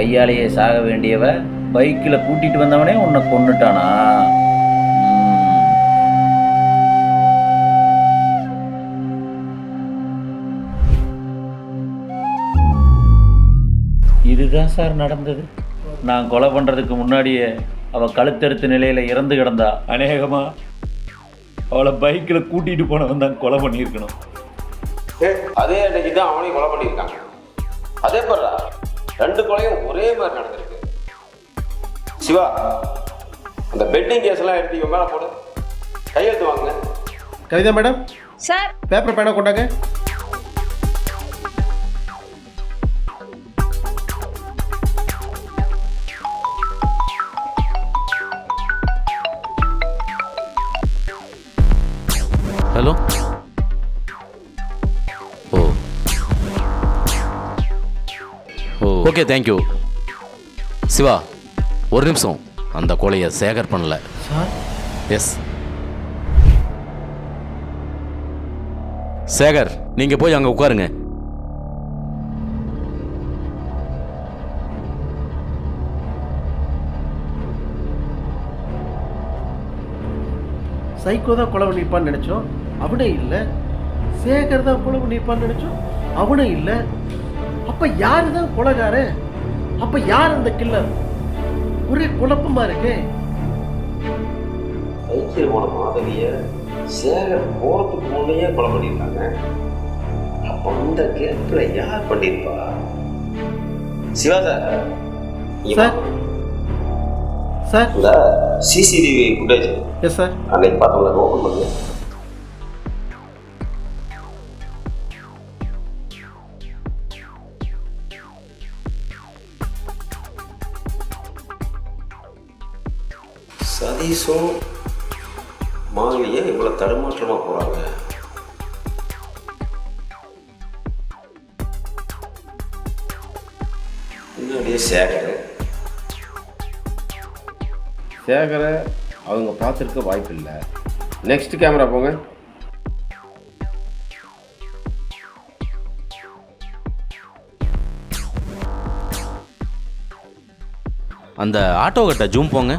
கையாலேயே சாக வேண்டியவ பைக்கில் கூட்டிட்டு வந்தவனே உன்னை கொன்னுட்டானா? இதுதான் சார் நடந்தது. நான் கொலை பண்ணுறதுக்கு முன்னாடியே அவள் கழுத்தறுத்த நிலையில் இறந்து கிடந்தா. அநேகமா அவளை பைக்கில் கூட்டிகிட்டு போனவன் தான் கொலை பண்ணியிருக்கணும். அதே அன்னைக்கு தான் அவனையும் கொலை பண்ணியிருக்காங்க. அதே போடுறா 2 கொலையும் ஒரே மாதிரி நடந்திருக்கு. சிவா, அந்த பெட்டிங் கேஸ்லாம் எடுத்து இவன் மேலே போடு, கையெழுத்து வாங்க. கவிதா மேடம், சார் பேப்பர் பேனா கொண்டாங்க. ஹலோ. Okay, thank you. சிவா, ஒரு நிமிஷம். அந்த கொலையை சேகர் பண்ணல. எஸ் சேகர், நீங்க போய் அங்க உட்காருங்க. சைக்கோ தான் கொலை பண்ணியிருப்பான்னு நினச்சோம், அவனே இல்லை. சேகர் தான் கொலை பண்ணியிருப்பான்னு நினச்சோம், அவனே இல்லை. அப்போ யாரு தான் கொலைகாரன்? அப்போ யார் அந்த கில்லர்? ஒரே குழப்பமா இருக்கே. சைக்கிள் போன மாதவிய சேகர் போகிறதுக்கு முன்னையே கொலை பண்ணியிருக்காங்க. அப்போ அந்த கேப்பில் யார் பண்ணியிருப்பா? சிவா சார், சார் இந்த சிசிடிவி ஃபுட்டேஜ் எஸ் சார் அன்னைக்கு பார்த்தோம்ல, ஓப்பன் பண்ணுங்க. சதீஷும் மாதவியே இவ்வளோ தடுமாற்றமாக போகிறாங்க. முன்னாடியே சேகரை அவங்க பார்த்துருக்க வாய்ப்பு இல்லை. நெக்ஸ்ட் கேமரா போங்க. அந்த ஆட்டோ கட்ட ஜூம் போங்க.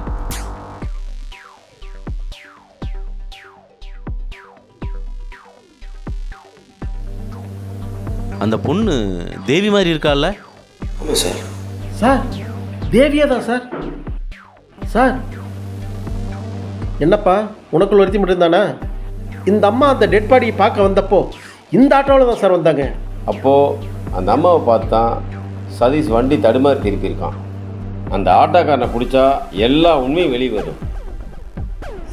அந்த பொண்ணு தேவி மாதிரி இருக்கால்ல? ஆமாம் சார். சார் தேவியா தான் சார். சார் என்னப்பா, உனக்குள்ள ஒருத்தி மட்டும் தானே? இந்த அம்மா அந்த டெட் பாடியை பார்க்க வந்தப்போ இந்த ஆட்டோவில் தான் சார் வந்தாங்க. அப்போது அந்த அம்மாவை பார்த்து தான் சதீஷ் வண்டி தடுமாறி திருப்பியிருக்கான். அந்த ஆட்டோக்காரனை பிடிச்சா எல்லா உண்மையும் வெளியே வரும்.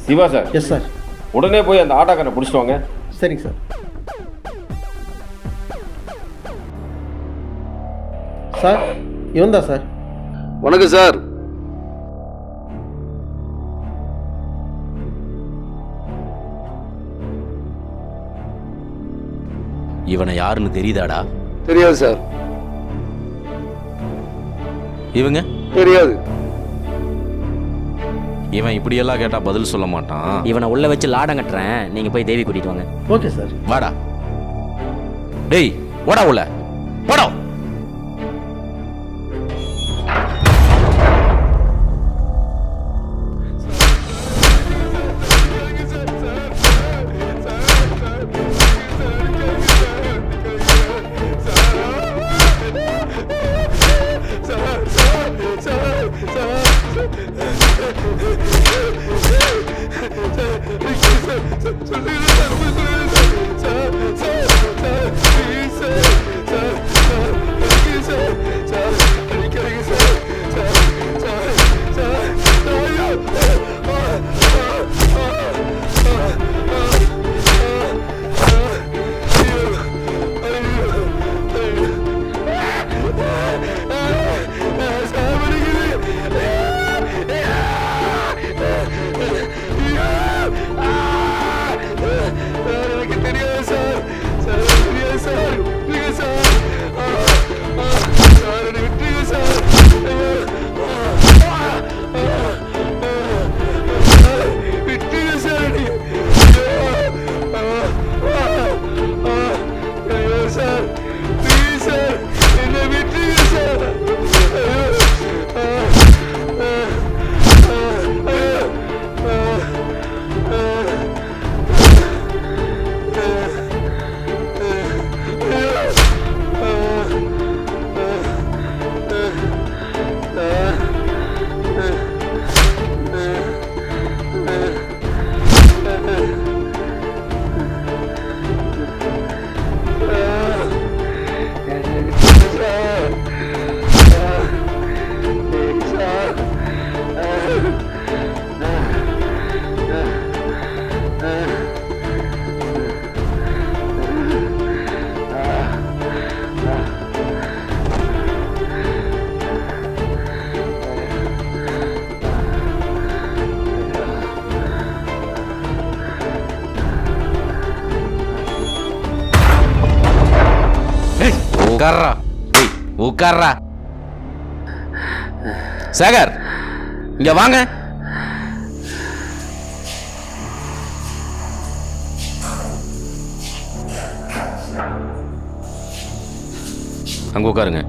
சிவா சார். Yes sir. உடனே போய் அந்த ஆட்டோக்காரனை பிடிச்சிட்டு வாங்க. சரிங்க சார். சார் இவன் தான் சார். வணக்கம் சார். இவனை யாருன்னு தெரியுதாடா? தெரியாது சார். இவங்க தெரியாது. இவன் இப்படியெல்லாம் கேட்டா பதில் சொல்ல மாட்டான். இவனை உள்ள வச்சு லாடம் கட்டுறேன், நீங்க போய் தேவி கூட்டிட்டு வாங்க. Okay sir. வாடா. டேய் வாடா உள்ள வாடா. Sir, உட்கார்றா. டேய் உட்கார்றா. சேகர் இங்க வாங்க. அங்க உட்காருங்க.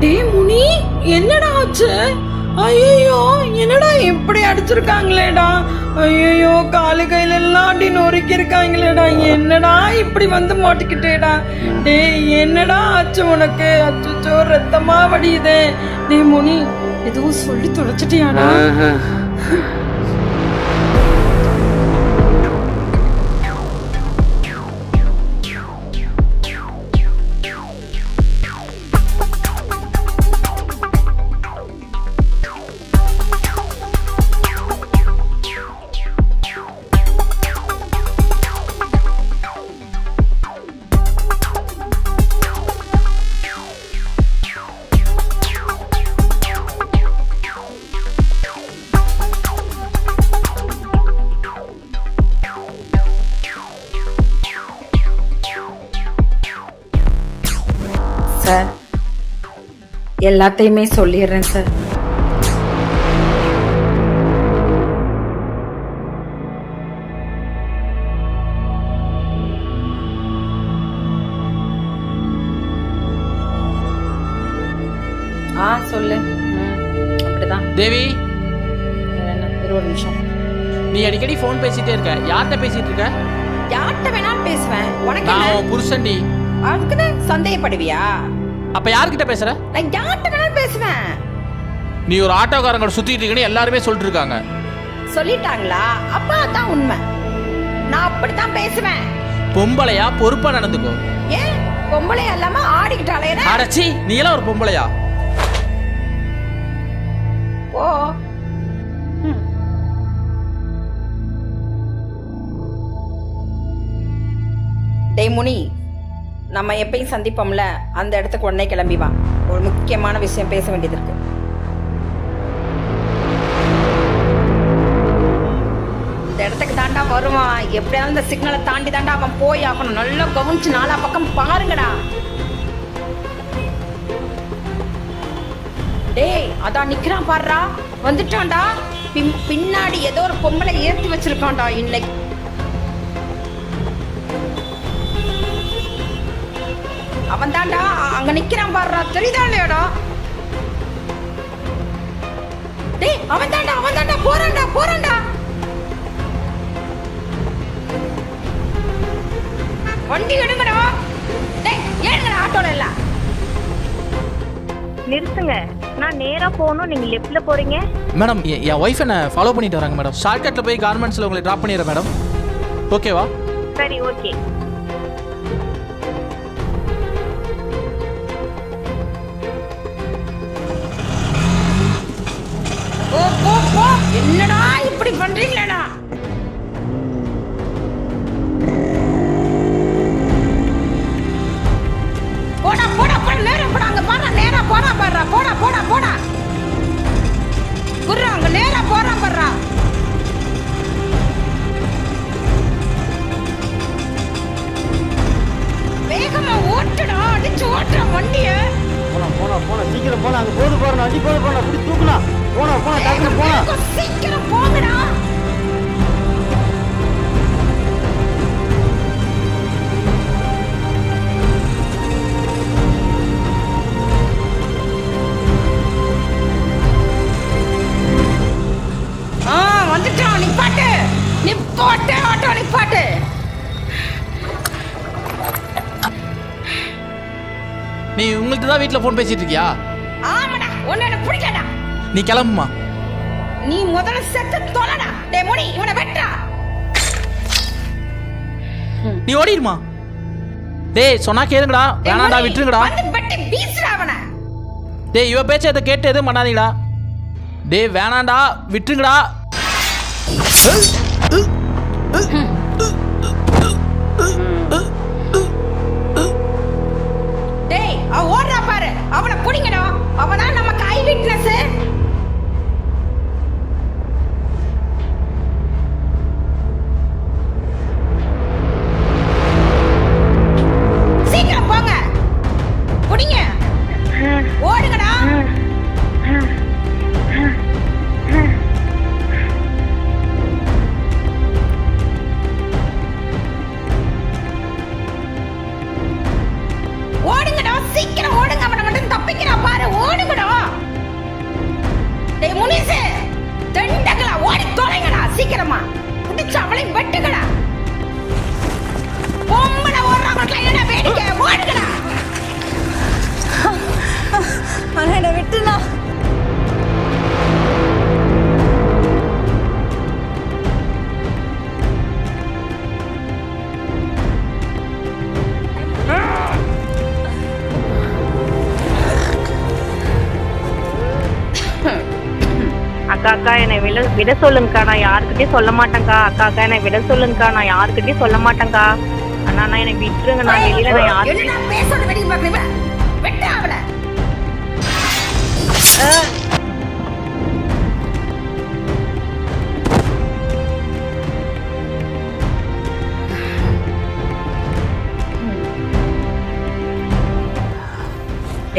டேய் முனி, என்னடா ஆச்சு? ஐயோ, என்னடா இப்படி அடிச்சிருக்காங்களேடா. ஐயோ, காலு கையில எல்லாம் அடி நொறுக்கி இருக்காங்களேடா. என்னடா இப்படி வந்து மாட்டிக்கிட்டேடா. டேய் என்னடா ஆச்சு உனக்கு? அச்சோ, ரத்தமா வடியுதே. டேய் முனி, எதுவும் சொல்லி தொலைச்சிட்டியாடா? சார், எல்லாத்தையுமே சொல்லிடுறேன் சார். சொல்லு. அப்படிதான் தேவி. ஒரு நிமிஷம். நீ அடிக்கடி ஃபோன் பேசிட்டே இருக்க. யார்கிட்ட பேசிட்டு இருக்க? யார்கிட்ட வேணாலும் பேசுவேன். உனக்கு நான் உன் புருஷன்டி. அதுக்குன்னு சந்தேகப்படுவியா? அப்ப யார்கிட்ட பேசுற? நான் யார்கிட்ட வேணாலும் பேசுவேன். நீ ஒரு ஆட்டோக்காரங்களோட சுத்திட்டு இருக்கன்னு எல்லாருமே சொல்லிட்டு இருக்காங்க. சொல்லிட்டாங்களா? அப்ப அதான் உண்மை. நான் அப்படித்தான் பேசுவேன். பொம்பளையா பொறுப்பா நடந்துக்கோ. ஏன் பொம்பளையா இல்லாம ஆடிக்கிட்டாலே? அடச்சி, நீ எல்லாம் ஒரு பொம்பளையா? ஓ, டேய் முனி, நம்ம எப்பயும் சந்திப்போம்ல, அந்த இடத்துக்கு உடனே கிளம்பி வா. ஒரு முக்கியமான விஷயம் பேச வேண்டியது இருக்கு. இந்த இடத்துக்கு தாண்டா வருவான். எப்படியாவது இந்த சிக்னலை தாண்டி தாண்டா அவன் போய் ஆகணும். நல்லா கவனிச்சு நாலா பக்கம் பாருங்கடா. டேய், அதான் நிக்கிறான் பாருடா. வந்துட்டான்டா. பின்னாடி ஏதோ ஒரு பொம்பளை ஏற்றி வச்சிருக்கான்டா. இன்னைக்கு அவன் தாண்டா அங்க நிக்கிறான் பாருடா. தெரியுதா இல்லையாடா? டேய், அவன் தாண்டா போறான்டா. வண்டி எடுங்கடா. டேய், ஏறுங்கடா ஆட்டோல எல்லாம். நிறுத்துங்க. நான் நேரா போகணும், நீங்க லெஃப்ட்ல போறீங்க. மேடம், என் ஒய்ஃப் என்ன ஃபாலோ பண்ணிட்டு வராங்க மேடம். ஷார்ட்கட்ல போய் கார்மெண்ட்ஸ்ல உங்களை டிராப் பண்ணிடுறேன் மேடம். ஓகேவா? சரி, ஓகே. போ. என்னடா இப்படி பண்றீங்களேடா? போடா நேரா போடா. அங்க பாரு, நேரா போறான் பாருடா. போடா குர்ரா, அங்க நேரா போறான் பாருடா. வேகமா ஓட்டுடா. அடிச்சு ஓட்டுற வண்டிய. போனா சீக்கிரம் போனா. அங்க போது போறா. அடி போது போறா. அப்படி தூக்கலாம். போனா டக்குனு போனா. சீக்கிரம் போங்கடா. வந்துட்டான். நிப்பாட்டு ஆட்டோ நிப்பாட்டு. நீ உங்களுக்கு தான் வீட்டில் ஃபோன் பேசிட்டு இருக்கியா? ஆமாடா. ஒன்னு எனக்கு பிடிக்கலடா. நீ கிளம்புமா. நீ முதல்ல செத்து தொலைடா. டேய் முனி, இவனை வெட்டா. நீ ஓடிடுமா. டேய் சொன்னா கேளுங்கடா. வேணாடா, விட்டுருங்கடா. வந்து வெட்டி வீசுடா அவனை. டேய், இவ பேச்ச எதை கேட்டு எதுவும் பண்ணாதீங்கடா. டேய் வேணாண்டா, விட்டுருங்கடா. டேய் அவ ஓடுறா பாரு, அவனை புடிங்கடா. அவனா நம்ம கை விட்னஸ். சீக்கிரம் போங்க, புடிங்க, ஓடுங்கடா. ஓடுங்கடா, சீக்கிரம் ஓடுங்க. அவனை மட்டும் தப்பிக்கிறா பாரு, ஓடுங்கடா. டேய் முனிசு, தண்டங்களா ஓடி தொலைங்கடா சீக்கிரமா. புடிச்சு அவளை வெட்டுங்கடா. பொம்பளை ஓடுறவங்க என்ன வேடிக்கை, ஓடுங்கடா. ஆனா என்ன விட்டுனா அக்கா என்னை விட சொல்லுங்கக்கா, நான் யாருக்கிட்டையும் சொல்ல மாட்டேங்க்கா. அக்கா என்னை விட சொல்லுங்கக்கா, நான் யாருக்கிட்டையும் சொல்ல மாட்டேங்க்கா. அண்ணா என்னை விட்டுருங்க, நான் வெளியில நான் யாரு என்னடா பேசணும், வெடி பாக்குறீங்க, வெட்ட அவளை.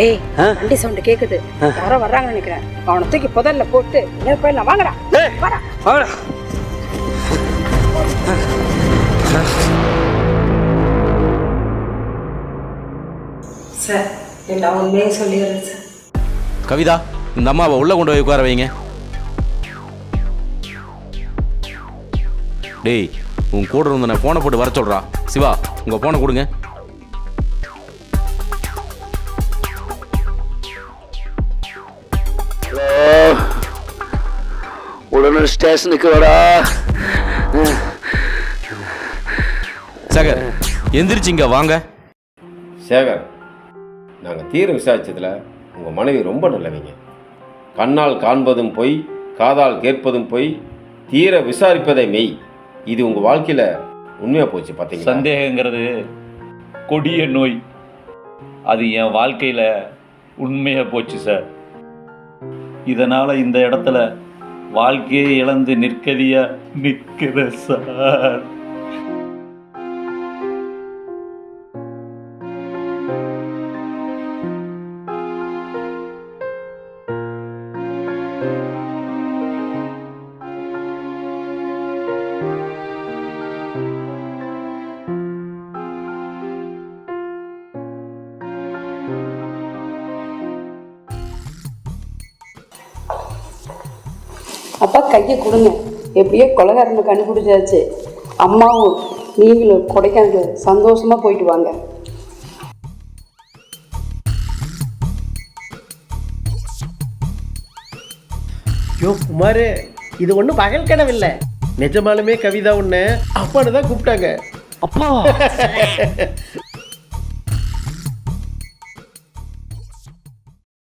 ஏய் வண்டி சவுண்ட் கேக்குது, யாரோ வர்றாங்கன்னு நினைக்கிறேன். அவனை தூக்கி புதல்ல போட்டு போயிடலாம். வாங்கடா வாடா. சார் எல்லாம் உண்மையே சொல்லிடுறேன் சார். கவிதா, இந்த அம்மாவை உள்ளே கொண்டு போய் உட்கார வைங்க. டேய், உன் கூட இருந்த நான் ஃபோனை போட்டு வர சொல்கிறா. சிவா, உங்கள் ஃபோனை கொடுங்க. உடனே ஸ்டேஷனுக்கு வரா. சேகர், எந்திரிச்சு இங்கே வாங்க. சேகர், நாங்கள் தீர விசாரிச்சதில் உங்கள் மனைவி ரொம்ப நல்லவங்க. கண்ணால் காண்பதும் பொய், காதால் கேட்பதும் பொய், தீர விசாரிப்பதை மெய். இது உங்கள் வாழ்க்கையில் உண்மையாக போச்சு பார்த்தீங்க. சந்தேகங்கிறது கொடிய நோய். அது என் வாழ்க்கையில் உண்மையாக போச்சு சார். இதனால் இந்த இடத்துல வாழ்க்கையை இழந்து நிற்கிற சார். அப்பா கையை கொடுங்க. எப்படியோ கொலைகாரனை கண்டுபிடிச்சாச்சு. அம்மாவும் நீங்களும் கொடைக்கானல் சந்தோஷமா போயிட்டு வாங்க. ஐயோ குமார், இது ஒன்றும் பகல் கனவில்லை. நிஜமாலுமே கவிதா உன்னை அப்பான்னு தான் கூப்பிட்டாங்க. அப்பாவா?